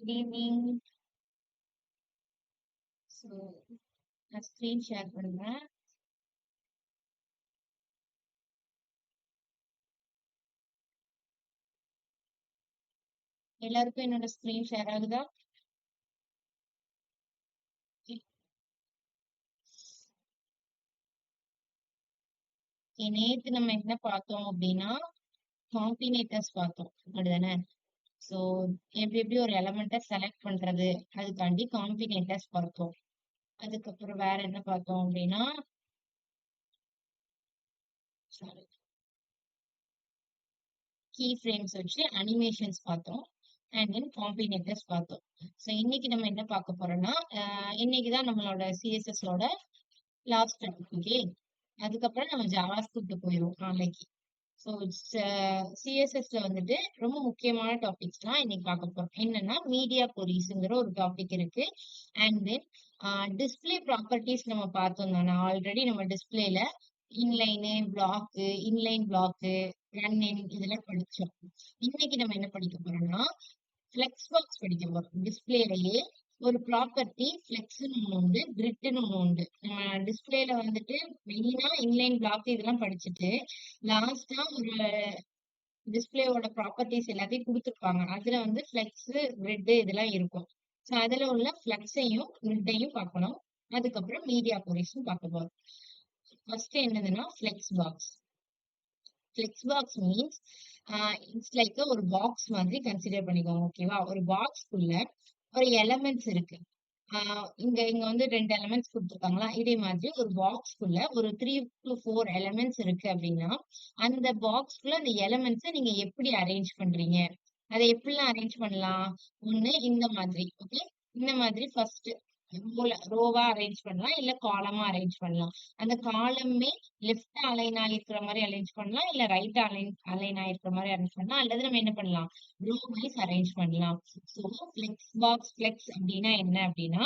Good evening. So நான் screen share பண்றேன். எல்லாருக்கும் என்னோட ஸ்க்ரீன் ஷேர் ஆகுதா? நேத்து நம்ம என்ன பார்த்தோம் அப்படின்னா காம்பினேட்டர்ஸ் பார்த்தோம் அப்படிதானே? ஸோ எப்படி எப்படி ஒரு எலமெண்ட்டை செலக்ட் பண்றது அதுக்காண்டி காம்பினேட்டர்ஸ் பார்த்தோம். அதுக்கப்புறம் வேற என்ன பார்த்தோம் அப்படின்னா கீ ஃப்ரேம்ஸ் வச்சு அனிமேஷன்ஸ் பார்த்தோம். அண்ட் தென் காம்பினேட்டர்ஸ் பார்த்தோம். ஸோ இன்னைக்கு நம்ம என்ன பார்க்க போறோம்னா இன்னைக்கு தான் நம்மளோட சிஎஸ்எஸோட லாஸ்ட் ஓகே. அதுக்கப்புறம் நம்ம ஜாவாஸ்கிரிப்ட் போயிடுவோம் நாளைக்கு. ஸோ சிஎஸ்எஸ்ல வந்துட்டு ரொம்ப முக்கியமான டாபிக்ஸ்லாம் இன்னைக்கு பார்க்க போறோம். என்னன்னா மீடியா கொரீஸ்ங்கிற ஒரு டாபிக் இருக்கு. அண்ட் தென் டிஸ்பிளே ப்ராப்பர்ட்டிஸ் நம்ம பார்த்தோம் தானே ஆல்ரெடி. நம்ம டிஸ்பிளேல இன்லைனு பிளாக்கு இன்லைன் பிளாக்கு ரன்னின் இதெல்லாம் படிச்சோம். இன்னைக்கு நம்ம என்ன படிக்க போறோம்னா ஃபிளெக்ஸ் பாக்ஸ் படிக்க போறோம். டிஸ்பிளேலயே ஒரு ப்ராப்பர்ட்டி ஃபிளெக்ஸ்னு ஒண்ணு உண்டு, கிரிட்னு ஒண்ணு உண்டு. நம்ம டிஸ்பிளேல வந்துட்டு மெயினா இன்லைன் பிளாக் இதெல்லாம் படிச்சுட்டு லாஸ்டா ஒரு டிஸ்பிளேவோட ப்ராப்பர்ட்டிஸ் எல்லாத்தையும் கொடுத்துருப்பாங்க. அதுல வந்து ஃபிளெக்ஸ் கிரிட் இதெல்லாம் இருக்கும். ஸோ அதுல உள்ள ஃபிளெக்ஸையும் கிரிட்டையும் பார்க்கணும். அதுக்கப்புறம் மீடியா கொரீஸும் பார்க்க போறோம். ஃபர்ஸ்ட் என்னதுன்னா flex box. Flex box means it's like ஒரு பாக்ஸ் மாதிரி கன்சிடர் பண்ணிக்கோங்க. ஓகேவா? ஒரு பாக்ஸ்க்குள்ள ஒரு எலமெண்ட்ஸ் இருக்கு. இங்க இங்க வந்து 2 எலமெண்ட்ஸ் குடுத்துருக்காங்களா? இதே மாதிரி ஒரு பாக்ஸ்க்குள்ள ஒரு 3 to 4 எலமெண்ட்ஸ் இருக்கு அப்படின்னா, அந்த பாக்ஸ்க்குள்ள அந்த எலமெண்ட்ஸ நீங்க எப்படி அரேஞ்ச் பண்றீங்க? அத எப்படிலாம் அரேஞ்ச் பண்ணலாம்? ஒண்ணு இந்த மாதிரி. ஓகே. இந்த மாதிரி ஃபர்ஸ்ட் ரோவா அரேஞ்ச் பண்ணலாம். இல்ல காலமா அரேஞ்ச் பண்ணலாம். அந்த காலமே லெஃப்ட் அலைன் ஆயிருக்கிற மாதிரி அரேஞ்ச் பண்ணலாம். இல்ல ரைட் அலைன் ஆயிருக்கிற மாதிரி அரேஞ்ச் பண்ணலாம். அல்லது நம்ம என்ன பண்ணலாம்? ரோ வைஸ் அரேஞ்ச் பண்ணலாம். ஸோ ஃபிளெக்ஸ் பாக்ஸ் ஃபிளெக்ஸ் அப்படின்னா என்ன அப்படின்னா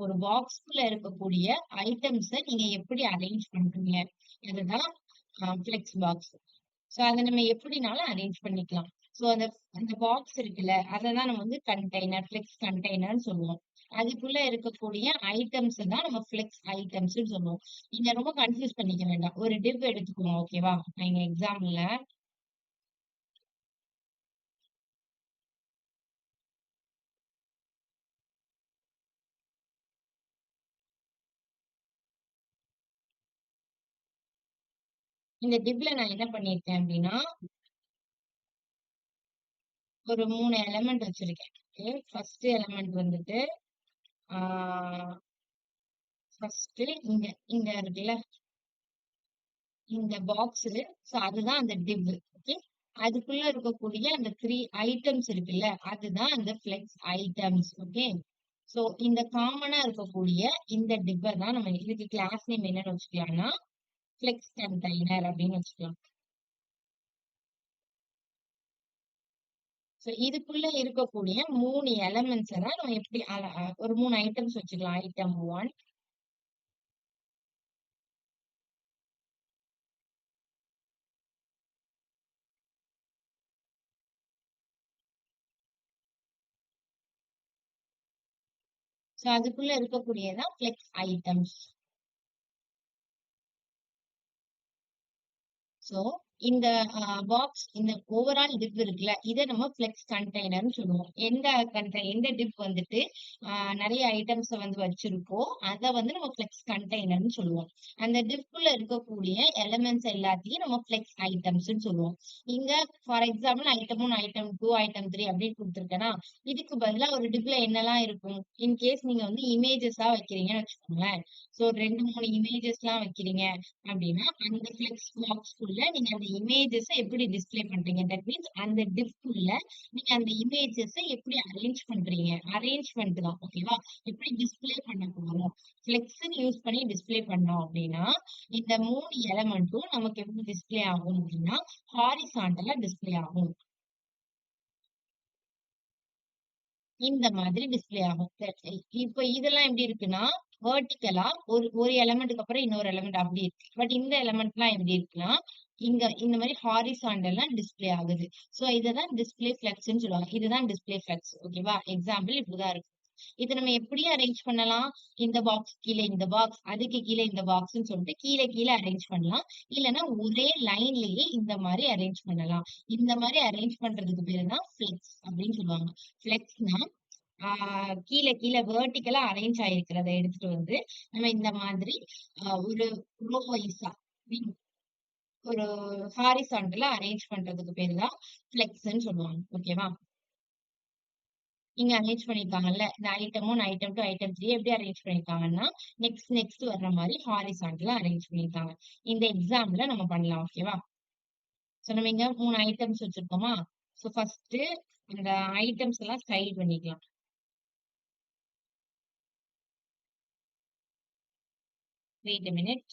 ஒரு பாக்ஸ்குள்ள இருக்கக்கூடிய ஐட்டம்ஸ நீங்க எப்படி அரேஞ்ச் பண்றீங்க? அதுதான் ஃபிளெக்ஸ் பாக்ஸ். சோ அத நம்ம எப்படினாலும் அரேஞ்ச் பண்ணிக்கலாம். சோ அந்த அந்த பாக்ஸ் இருக்குல்ல, அததான் நம்ம வந்து கண்டெய்னர், ஃபிளெக்ஸ் கண்டெய்னர்ன்னு சொல்லுவோம். அதுக்குள்ள இருக்கக்கூடிய ஐட்டம்ஸ் தான் நம்ம ஃபிளெக்ஸ் ஐட்டம்ஸ்ன்னு சொல்லுவோம். நீங்க ரொம்ப கன்ஃபியூஸ் பண்ணிக்க வேண்டாம். ஒரு டிவ் எடுத்துக்கோங்க. ஓகேவா? நீங்க எக்ஸாம்ல இந்த டிவ்ல நான் என்ன பண்ணிருக்கேன் அப்படின்னா ஒரு 3 எலிமெண்ட் வச்சிருக்கேன். ஓகே. ஃபர்ஸ்ட் எலிமெண்ட் வந்துட்டு ஃபர்ஸ்ட் இங்க இங்க இருக்குல்ல இந்த பாக்ஸ். சோ அதுதான் அந்த டிவ். ஓகே. அதுக்குள்ள இருக்கக்கூடிய அந்த 3 ஐட்டம்ஸ் இருக்குல்ல, அதுதான் அந்த ஃபிளெக்ஸ் ஐட்டம்ஸ். ஓகே. சோ இந்த காமனா இருக்கக்கூடிய இந்த டிவ் தான் நம்ம இதுக்கு கிளாஸ் நேம் என்னன்னு வச்சுக்கலாம்னா ஃபிளெக்ஸ் கண்டெய்னர் அப்படின்னு வச்சுக்கலாம். சோ இதுக்குள்ள இருக்கக்கூடிய 3 எலமெண்ட்ஸ் தான் நம்ம எப்படி ஒரு 3 ஐட்டம்ஸ் வச்சுக்கலாம். ஐட்டம் 1. சோ அதுக்குள்ள இருக்கக்கூடியதான் ஃபிளெக்ஸ் ஐட்டம்ஸ். சோ இந்த பாக்ஸ் இந்த ஓவரால் டிப் இருக்குல்ல, இதை நம்ம ஃபிளெக்ஸ் கண்டெய்னர்னு சொல்லுவோம். எந்த டிப் வந்துட்டு நிறைய ஐட்டம்ஸ் வந்து வச்சிருக்கோ அதை வந்து நம்ம ஃபிளெக்ஸ் கண்டெய்னர்னு சொல்லுவோம். அந்த டிப்குள்ள இருக்கக்கூடிய எலிமெண்ட்ஸ் எல்லாத்தையும் நம்ம ஃபிளெக்ஸ் ஐட்டம்ஸ்ன்னு சொல்லுவோம். இங்க for example item 1, item 2, item 3 அப்படின்னு கொடுத்துருக்கேன்னா, இதுக்கு பதிலா ஒரு டிப்ல என்னெல்லாம் இருக்கும்? இன்கேஸ் நீங்க வந்து இமேஜஸா வைக்கிறீங்கன்னு வச்சுக்கோங்களேன். சோ 2, 3 இமேஜஸ் எல்லாம் வைக்கிறீங்க அப்படின்னா அந்த ஃபிளெக்ஸ் பாக்ஸ்க்குள்ள நீங்க அந்த இமேஜஸ் எப்படி டிஸ்ப்ளே பண்றீங்க? தட் மீன்ஸ் அந்த டிப்குள்ள நீங்க அந்த இமேஜஸ் எப்படி அரேஞ்ச் பண்றீங்க? அரேஞ்ச்மெண்ட் தான். ஓகேவா? எப்படி டிஸ்ப்ளே பண்ண போறோம்? ஃபிளெக்ஸ்ன்னு யூஸ் பண்ணி டிஸ்ப்ளே பண்ணோம் அப்படின்னா இந்த 3 எலமெண்ட்டும் நமக்கு எப்படி டிஸ்ப்ளே ஆகும் அப்படின்னா ஹாரிசாண்டலா டிஸ்ப்ளே ஆகும். இந்த மாதிரி டிஸ்ப்ளே ஆகும். இப்ப இதெல்லாம் எப்படி இருக்குன்னா வெர்டிகலா ஒரு ஒரு எலமெண்ட்டுக்கு அப்புறம் இன்னொரு எலமெண்ட் அப்படி இருக்கு. பட் இந்த எலமெண்ட்லாம் எப்படி இருக்குன்னா இந்த மாதிரி ஹாரிசாண்டலா டிஸ்ப்ளே ஆகுது. சோ இததான் டிஸ்ப்ளே ஃபிளெக்ஸ்ன்னு சொல்லுவாங்க. இதுதான் டிஸ்ப்ளே ஃபிளெக்ஸ். ஓகேவா? எக்ஸாம்பிள் இப்படிதான் இருக்கும். இத நம்ம எப்படி அரேஞ்ச் பண்ணலாம்? இந்த பாக்ஸ் கீழ இந்த பாக்ஸ், அதுக்கு கீழ இந்த பாக்ஸ்ன்னு சொல்லிட்டு கீழ கீழ அரேஞ்ச் பண்ணலாம். இல்லன்னா ஒரே லைன்லயே இந்த மாரி அரேஞ்ச் பண்ணலாம். இந்த மாரி அரேஞ்ச் பண்றதுக்கு பேரு தான் ஃபிளெக்ஸ் அப்படின்னு சொல்லுவாங்க. ஃபிளெக்ஸ்னா கீழ கீழ வெர்டிகலா அரேஞ்ச் ஆயிருக்கிறத எடுத்துட்டு வந்து நம்ம இந்த மாதிரி ஒரு ரோ வைஸா ஒரு ஹாரிசான்டலா அரேஞ்ச் பண்றதுக்கு பேரு தான் ஃபிளெக்ஸ்ன்னு சொல்லுவாங்க. ஓகேவா? இங்க அரேஞ்ச் பண்ணியிருக்காங்கல்ல. இந்த ஐட்டம் 1, ஐட்டம் 2, ஐட்டம் 3 எப்படி அரேஞ்ச் பண்ணியிருக்காங்கன்னா, நெக்ஸ்ட் நெக்ஸ்ட் வர்ற மாரி ஹாரிசான்டலா அரேஞ்ச் பண்ணியிருக்காங்க. இந்த எக்ஸாம்பிள்ல நம்ம பண்ணலாம். ஓகேவா? சோ நம்ம இங்க 3 ஐட்டம்ஸ் வச்சிருக்கோமா? சோ ஃபர்ஸ்ட் இந்த ஐட்டம்ஸ் எல்லாம் ஸ்டைல் பண்ணிக்கலாம். Wait a minute.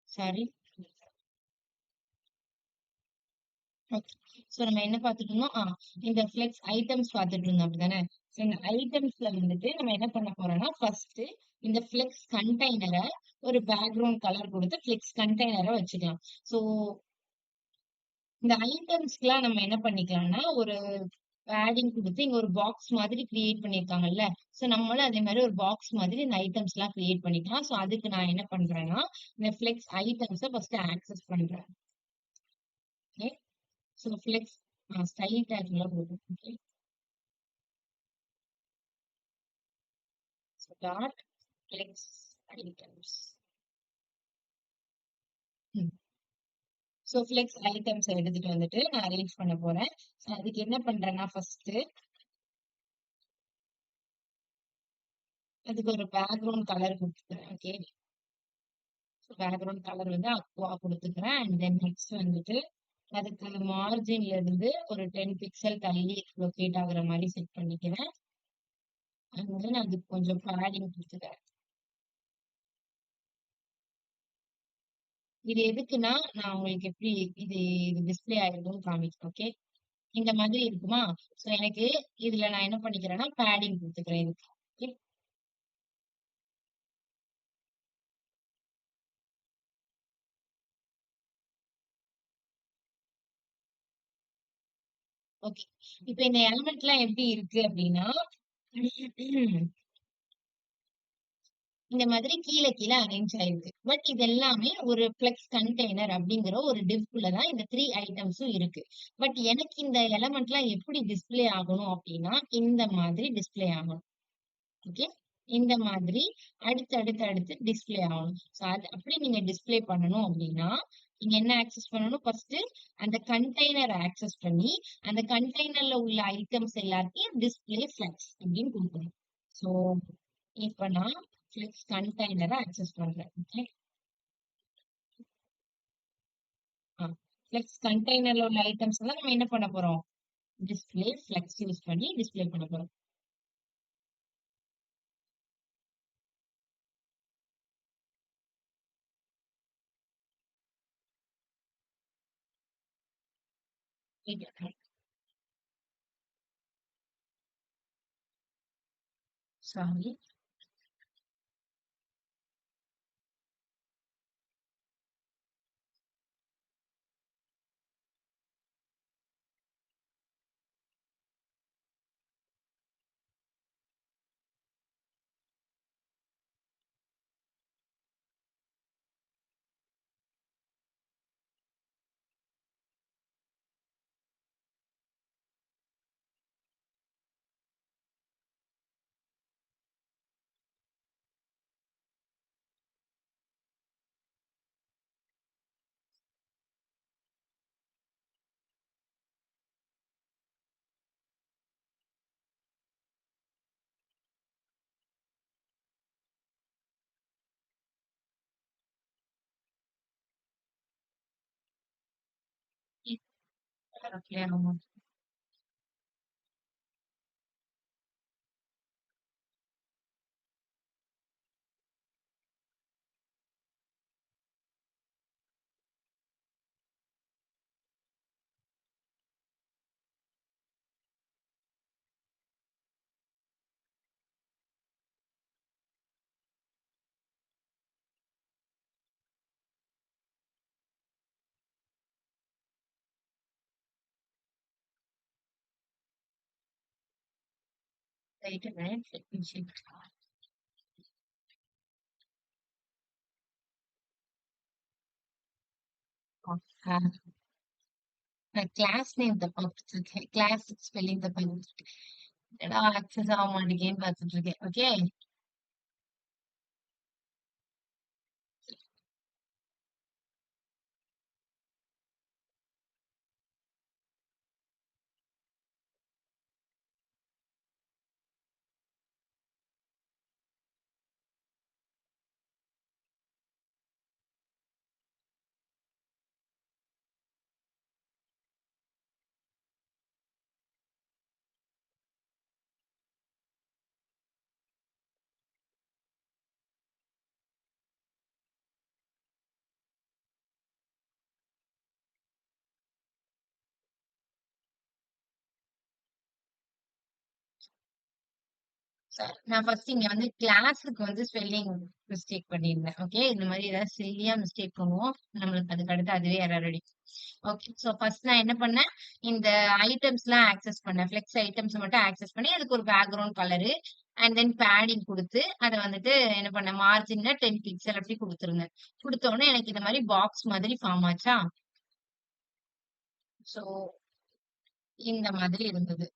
Sorry. Okay. So நம்ம என்ன பார்த்துட்டு இருந்தோம்? இந்த ஃப்ளெக்ஸ் ஐட்டம்ஸ் பார்த்துட்டு இருந்தோம் அப்படிதானே? சோ இந்த ஐட்டம்ஸ்ல வந்துட்டு நம்ம என்ன பண்ண போறோம்னா, ஃபர்ஸ்ட் இந்த ஃப்ளெக்ஸ் கண்டெய்னர ஒரு பேக்கிரவுண்ட் கலர் கொடுத்து ஃப்ளெக்ஸ் கண்டெய்னர வச்சுக்கலாம். சோ இந்த ஐட்டம்ஸ்க்குலாம் நம்ம என்ன பண்ணிக்கலாம்னா, ஒரு பேடிங் குடுத்து இங்க ஒரு பாக்ஸ் மாதிரி கிரியேட் பண்ணியிருக்காங்கல்ல. சோ நம்மளும் அதே மாரி ஒரு பாக்ஸ் மாதிரி இந்த ஐட்டம்ஸ்லாம் கிரியேட் பண்ணிக்கலாம். சோ அதுக்கு நான் என்ன பண்றேன்னா, இந்த ஃப்ளெக்ஸ் ஐட்டம்ஸ ஃபர்ஸ்ட் ஆக்சஸ் பண்றேன். ஓகே. சோ ஃப்ளெக்ஸ் ஸ்டைல் டேக்ல குடுப்போம். Okay. So dot flex items. ம். சோ ஃப்ளெக்ஸ் ஐட்டம்ஸ எடுத்துட்டு வந்துட்டு நான் அரேஞ்ச் பண்ண போறேன். சோ அதுக்கு என்ன பண்றேன்னா, ஃபர்ஸ்ட் அதுக்கு ஒரு பேக்கிரவுண்ட் கலர் குடுத்துக்கிறேன். ஓகே. பேக்கிரவுண்ட் கலர் வந்து அக்வா குடுத்துக்கிறேன். அண்ட் தென் நெக்ஸ்ட் வந்துட்டு அதுக்கு மார்ஜின்ல இருந்து ஒரு 10 பிக்சல் தள்ளி லொகேட் ஆகுற மாரி செட் பண்ணிக்கிறேன். அண்ட் தென் அதுக்கு கொஞ்சம் பேடிங் குடுத்துக்கிறேன். இது எதுக்குன்னா, நான் உங்களுக்கு எப்படி இது இது டிஸ்ப்ளே ஆயிருக்கும்னு காமிக்கிறேன். ஓகே. இந்த மாதிரி இருக்குமா? சோ எனக்கு இதுல நான் என்ன பண்ணிக்கிறேன்னா, பேடிங் குடுத்துக்கிறேன் இதுக்கு. ஓகே. ஓகே. இப்ப இந்த எலிமெண்ட்லாம் எப்படி இருக்கு அப்படின்னா, இந்த மாதிரி கீழ கீழ அரேஞ்ச் ஆயிருக்கு. பட் இது எல்லாமே ஒரு ஃப்ளெக்ஸ் கண்டெய்னர் அப்படிங்கிற ஒரு டிவ்க்குள்ள தான் இந்த 3 ஐட்டம்ஸும் இருக்கு. பட் எனக்கு இந்த எலிமெண்ட்லாம் எப்படி டிஸ்ப்ளே ஆகணும் அப்படின்னா, இந்த மாதிரி டிஸ்ப்ளே ஆகணும். ஓகே. இந்த மாதிரி அடுத்து அடுத்து அடுத்து டிஸ்ப்ளே ஆகணும். சோ அது அப்படி நீங்க டிஸ்ப்ளே பண்ணணும் அப்படின்னா, நீங்க என்ன ஆக்சஸ் பண்ணணும்? ஃபர்ஸ்ட் அந்த கண்டெய்னர ஆக்சஸ் பண்ணி, அந்த கண்டெய்னர்ல உள்ள ஐட்டம்ஸ் எல்லாத்தையும் டிஸ்ப்ளே ஃப்ளெக்ஸ் அப்படின்னு குடுக்கணும். சோ இப்ப நான் ஃப்ளெக்ஸ் கண்டெய்னர ஆக்சஸ் பண்றேன். ஓகே. ஃப்ளெக்ஸ் கண்டெய்னர்ல உள்ள ஐட்டம்ஸ் எல்லாம் நம்ம என்ன பண்ண போறோம்? டிஸ்ப்ளே ஃப்ளெக்ஸ் யூஸ் பண்ணி டிஸ்ப்ளே பண்ண போறோம். சாரி. ஓகே. ஆமா. Wait a minute. Let me check. Class name தப்பா கொடுத்துருக்கேன். கிளாஸ் ஸ்பெல்லிங் தப்பா கொடுத்துருக்கேன். என்னடா ஆக்சஸ் ஆக மாட்டேங்கேன்னு பார்த்துட்டு இருக்கேன். ஓகே. நான் ஃபர்ஸ்ட் இங்க வந்து கிளாஸுக்கு வந்து ஸ்பெல்லிங் மிஸ்டேக் பண்ணியிருந்தேன். ஓகே. இந்த மாதிரி ஏதாவது சில்லியா மிஸ்டேக் பண்ணுவோம். நம்மளுக்கு அதுக்கு அடுத்து அதுவே எரர் அடிக்கும். ஓகே. சோ ஃபர்ஸ்ட் நான் என்ன பண்ணேன், இந்த ஐட்டம்ஸ் எல்லாம் ஆக்சஸ் பண்ணேன். ஃபிளெக்ஸ் ஐட்டம்ஸ் மட்டும் ஆக்சஸ் பண்ணி அதுக்கு ஒரு background colour and then padding கொடுத்து அதை வந்துட்டு என்ன பண்ணேன், மார்ஜின்ல 10 பிக்சல் அப்படி கொடுத்துருந்தேன். கொடுத்த உடனே எனக்கு இந்த மாதிரி பாக்ஸ் மாதிரி ஃபார்ம் ஆச்சா. சோ இந்த மாதிரி இருந்தது.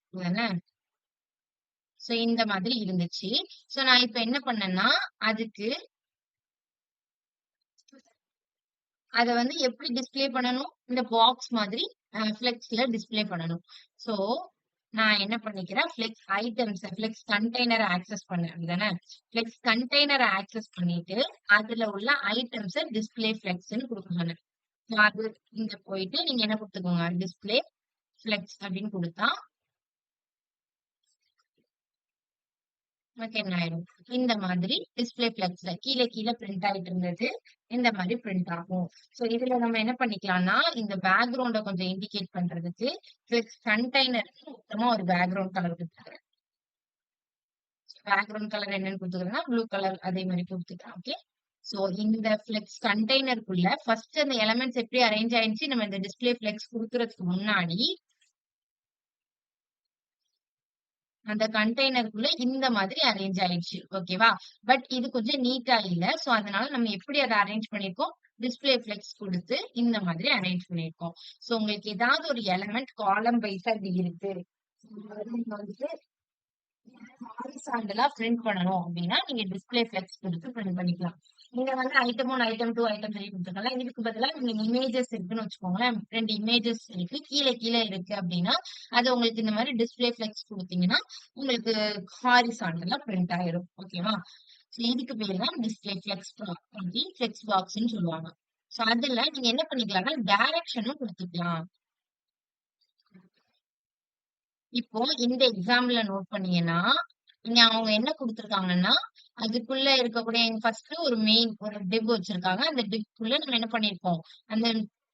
சோ இந்த மாதிரி இருந்துச்சு. சோ நான் இப்ப என்ன பண்ணேன்னா, அதுக்கு அத வந்து எப்படி டிஸ்ப்ளே பண்ணணும்? இந்த பாக்ஸ் மாதிரி ஃப்ளெக்ஸ்ல டிஸ்ப்ளே பண்ணணும். சோ நான் என்ன பண்ணிக்கிறேன், flex items, flex container access பண்ணேன். அப்படிதானே? ஃப்ளெக்ஸ் கண்டெய்னர் ஆக்சஸ் பண்ணிட்டு, அதுல உள்ள ஐட்டம்ஸ டிஸ்ப்ளே ஃப்ளெக்ஸ்ன்னு குடுக்க சொன்னேன். So அது இங்க போயிட்டு நீங்க என்ன குடுத்துக்கோங்க, டிஸ்ப்ளே ஃப்ளெக்ஸ் அப்படின்னு குடுத்தா நமக்கு என்ன ஆயிரும், இந்த மாதிரி டிஸ்ப்ளே ஃப்ளெக்ஸ்ல கீழ கீழ பிரிண்ட் ஆயிட்டு இருந்தது. இந்த மாதிரி பிரிண்ட் ஆகும். சோ இதுல நம்ம என்ன பண்ணிக்கலாம்னா, இந்த பேக்ரவுண்ட கொஞ்சம் இண்டிகேட் பண்றதுக்கு ஃப்ளெக்ஸ் கண்டெய்னருக்கு மொத்தமா ஒரு பேக்ரவுண்ட் கலர் கொடுத்துக்கிறேன். பேக்ரவுண்ட் கலர் என்னன்னு கொடுத்துக்கிறேன்னா ப்ளூ கலர் அதே மாதிரி கொடுத்துக்கிறேன். ஓகே. சோ இந்த ஃப்ளெக்ஸ் கண்டெய்னருக்குள்ள ஃபர்ஸ்ட் அந்த எலமெண்ட்ஸ் எப்படி அரேஞ்ச் ஆயிடுச்சு, நம்ம இந்த டிஸ்ப்ளே ஃப்ளெக்ஸ் கொடுக்கறதுக்கு முன்னாடி அந்த கண்டெய்னருக்குள்ள இந்த மாதிரி அரேஞ்ச் ஆயிடுச்சு. ஓகேவா? பட் இது கொஞ்சம் நீட்டா இல்ல. சோ அதனால நம்ம எப்படி அதை அரேஞ்ச் பண்ணிருக்கோம், டிஸ்ப்ளே ஃப்ளெக்ஸ் கொடுத்து இந்த மாதிரி அரேஞ்ச் பண்ணிருக்கோம். சோ உங்களுக்கு ஏதாவது ஒரு எலமெண்ட் காலம் வைஸா இப்படி இருக்கு, நீங்க வந்துட்டு ஹாரிசாண்டலா பிரிண்ட் பண்ணணும் அப்படின்னா நீங்க டிஸ்ப்ளே ஃப்ளெக்ஸ் கொடுத்து பிரிண்ட் பண்ணிக்கலாம். நீங்க வந்து ஐட்டம் 1, ஐட்டம் 2, ஐட்டம் 3 கொடுத்துருக்கலாம். இதுக்கு பதிலா நீங்க இமேஜஸ் இருக்குன்னு வச்சுக்கோங்களேன். 2 இமேஜஸ் இருக்கு. கீழ கீழ இருக்கு அப்படின்னா, அது உங்களுக்கு இந்த மாதிரி டிஸ்ப்ளே ஃப்ளெக்ஸ் குடுத்தீங்கன்னா, உங்களுக்கு ஹாரிசாண்டலா பிரிண்ட் ஆயிரும். ஓகேவா? சோ இதுக்கு பேரு தான் டிஸ்ப்ளே ஃப்ளெக்ஸ் அப்படி ஃப்ளெக்ஸ் பாக்ஸ்ன்னு சொல்லுவாங்க. சோ அதுல நீங்க என்ன பண்ணிக்கலாம்னா, டைரக்ஷனும் குடுத்துக்கலாம். இப்போ இந்த எக்ஸாம்பிள்ல நோட் பண்ணீங்கன்னா, இங்க அவங்க என்ன குடுத்துருக்காங்கன்னா, அதுக்குள்ள இருக்கக்கூடிய ஃபர்ஸ்ட் ஒரு மெயின் ஒரு டிவ் வச்சிருக்காங்க. அந்த டிவ்க்குள்ள நம்ம என்ன பண்ணியிருக்கோம், அந்த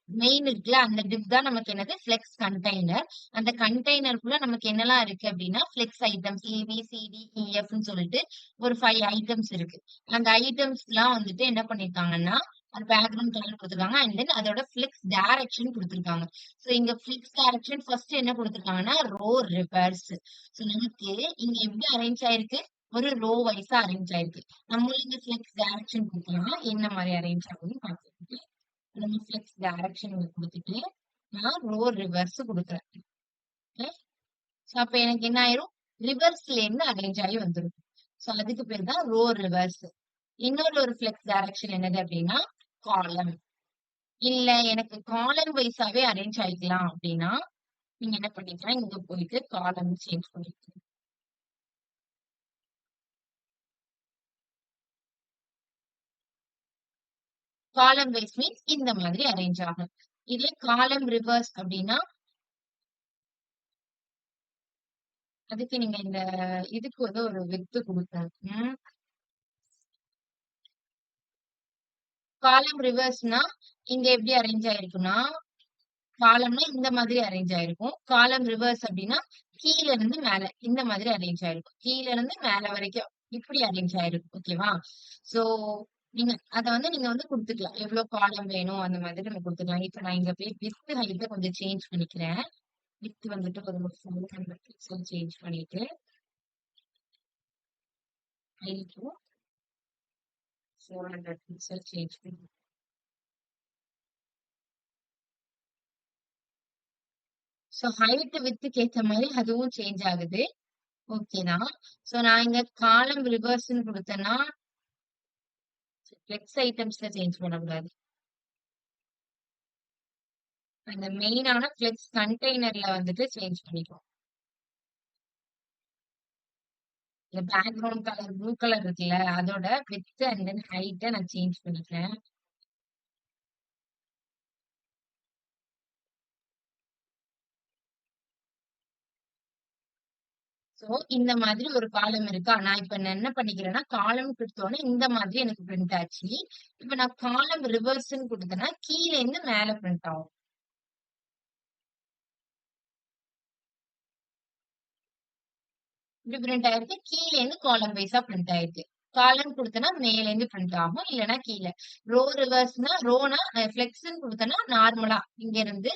மெயின் இருக்குல்ல, அந்த டிவ் தான் நமக்கு என்னது ஃப்ளெக்ஸ் கண்டெய்னர். அந்த கண்டெய்னருக்குள்ள நமக்கு என்னலாம் இருக்கு அப்படின்னா, ஃப்ளெக்ஸ் ஐட்டம்ஸ் ABCDEFன்னு சொல்லிட்டு ஒரு 5 ஐட்டம்ஸ் இருக்கு. அந்த ஐட்டம்ஸ்லாம் வந்துட்டு என்ன பண்ணிருக்காங்கன்னா, ஒரு பேக்ரவுண்ட் கலர் குடுத்துருக்காங்க. அண்ட் தென் அதோட ஃப்ளெக்ஸ் டைரக்ஷன் குடுத்துருக்காங்க. சோ இங்க ஃப்ளெக்ஸ் டைரக்ஷன் ஃபர்ஸ்ட் என்ன குடுத்துருக்காங்கன்னா, ரோ ரிவர்ஸ். சோ நமக்கு இங்க எப்படி அரேஞ்ச் ஆயிருக்கு, ஒரு ரோ வைஸா அரேஞ்ச் ஆயிருக்கு. நம்மளும் இங்க ஃப்ளெக்ஸ் டைரக்ஷன் குடுக்கலாம். என்ன மாதிரி அரேஞ்ச் ஆகுதுன்னு பார்த்துட்டு, நம்ம ஃப்ளெக்ஸ் டைரக்ஷன் குடுத்துட்டு, நான் ரோ ரிவர்ஸ் குடுக்குறேன். ஓகே. சோ அப்ப எனக்கு என்ன ஆயிரும், ரிவர்ஸ்ல இருந்து அரேஞ்ச் ஆகி வந்துரும். சோ அதுக்கு பேர் தான் ரோ ரிவர்ஸ். இன்னொரு ஒரு ஃப்ளெக்ஸ் டைரக்ஷன் என்னது அப்படின்னா, காலம். இல்ல எனக்கு காலம் வைஸாவே அரேஞ்ச் ஆயிக்கலாம் அப்படின்னா, நீங்க என்ன பண்ணிக்கலாம், இங்க போயிட்டு காலம் சேஞ்ச் பண்ணிக்கலாம். காலம் வைஸ் மீன்ஸ் இந்த மாதிரி அரேஞ்ச் ஆகும். இதே காலம் ரிவர்ஸ் அப்படின்னா, அதுக்கு நீங்க இந்த இதுக்கு வந்து ஒரு வித்து குடுக்கணும். காலம் ரிவர்ஸ்னா இங்க எப்படி அரேஞ்ச் ஆயிருக்குன்னா, காலம்னா இந்த மாதிரி அரேஞ்ச் ஆயிருக்கும். காலம் ரிவர்ஸ் அப்படின்னா கீழ இருந்து மேல இந்த மாதிரி அரேஞ்ச் ஆயிருக்கும். கீழ இருந்து மேல வரைக்கும் இப்படி அரேஞ்ச் ஆயிருக்கும். ஓகேவா? சோ நீங்க அத வந்து நீங்க வந்து குடுத்துக்கலாம். எவ்வளவு காலம் வேணும் அந்த மாதிரி நம்ம குடுத்துக்கலாம். இப்ப நான் இங்க போய் விட்த் ஹைட்ட கொஞ்சம் சேஞ்ச் பண்ணிக்கிறேன். விட்த் வந்துட்டு ஒரு 400 பிக்சல் சேஞ்ச் பண்ணிட்டு ஹைட்டும் 400 பிக்சல் சேஞ்ச் பண்ணி சோ ஹைட் விட்த்க்கு ஏத்த மாதிரி அதுவும் சேஞ்ச் ஆகுது. ஓகே தான். சோ நான் இங்க காலம் ரிவர்ஸ்ன்னு குடுத்தேன்னா, ஃப்ளெக்ஸ் ஐட்டம்ஸ்ல சேஞ்ச் பண்ணக்கூடாது. அந்த மெயினான ஃப்ளெக்ஸ் கண்டெய்னர்ல வந்துட்டு சேஞ்ச் பண்ணிக்குவோம். இந்த பேக்கிரவுண்ட் கலர் ப்ளூ கலர் இருக்குல்ல, அதோட விட்த் அண்ட் தென் ஹைட்ட நான் சேஞ்ச் பண்ணிக்கிறேன். சோ இந்த மாதிரி ஒரு காலம் இருக்கா? நான் இப்ப நான் என்ன பண்ணிக்கிறேன்னா, காலம் குடுத்தோனே இந்த மாதிரி எனக்கு பிரிண்ட் ஆச்சு. இப்ப நான் காலம் ரிவர்ஸ்ன்னு குடுத்தேன்னா, கீழ இருந்து மேல பிரிண்ட் ஆகும். இப்படி பிரிண்ட் ஆயிருக்கு. கீழ இருந்து காலம் வைஸா பிரிண்ட் ஆயிருக்கு. காலம் குடுத்தேன்னா மேல இருந்து பிரிண்ட் ஆகும். இல்லன்னா கீழ. ரிவர்ஸ்னா ரோனா ஃப்ளெக்ஸ்ன்னு குடுத்தேன்னா நார்மலா இங்க இருந்து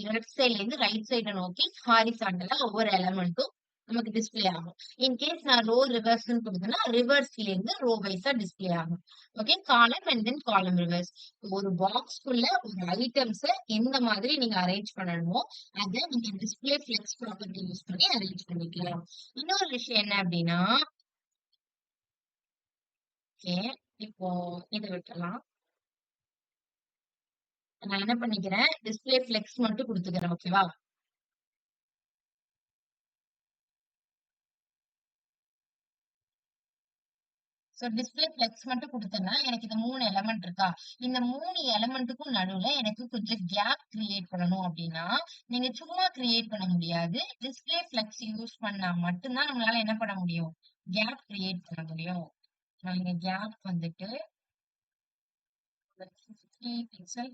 லெஃப்ட் சைட்ல இருந்து ரைட் சைட நோக்கி ஹாரிசான்டலா ஒவ்வொரு எலமெண்ட்டும் நமக்கு டிஸ்ப்ளே ஆகும். இன் கேஸ் நான் ரிவர்ஸ்ன்னு குடுத்தேன்னா, ரிவர்ஸ்ல இருந்து ரோ வைஸா டிஸ்ப்ளே ஆகும். ஓகே. காலம் அண்ட் தென் காலம் ரிவர்ஸ். ஒரு பாக்ஸ்க்குள்ள ஒரு ஐட்டம்ஸ எந்த மாதிரி நீங்க அரேஞ்ச் பண்ணணுமோ, அத நீங்க டிஸ்ப்ளே ஃப்ளெக்ஸ் ப்ராப்பர்ட்டி யூஸ் பண்ணி அரேஞ்ச் பண்ணிக்கலாம். இன்னொரு விஷயம் என்ன அப்படின்னா, ஓகே. இப்போ இத விட்டுறலாம். நான் என்ன பண்ணிக்கிறேன், டிஸ்ப்ளே ஃப்ளெக்ஸ் மட்டும் குடுத்துக்கிறேன். ஓகேவா? சோ டிஸ்ப்ளே ஃப்ளெக்ஸ் மட்டும் குடுத்தேன்னா, எனக்கு இந்த 3 எலமெண்ட் இருக்கா? இந்த 3 எலமெண்ட்டுக்கும் நடுவுல எனக்கு கொஞ்சம் கேப் கிரியேட் பண்ணணும் அப்படின்னா, நீங்க சும்மா கிரியேட் பண்ண முடியாது. டிஸ்ப்ளே ஃப்ளெக்ஸ் யூஸ் பண்ணா மட்டும் தான் நம்மளால என்ன பண்ண முடியும்? கேப் கிரியேட் பண்ண முடியும். நான் இங்க கேப் வந்துட்டு 50 பிக்சல்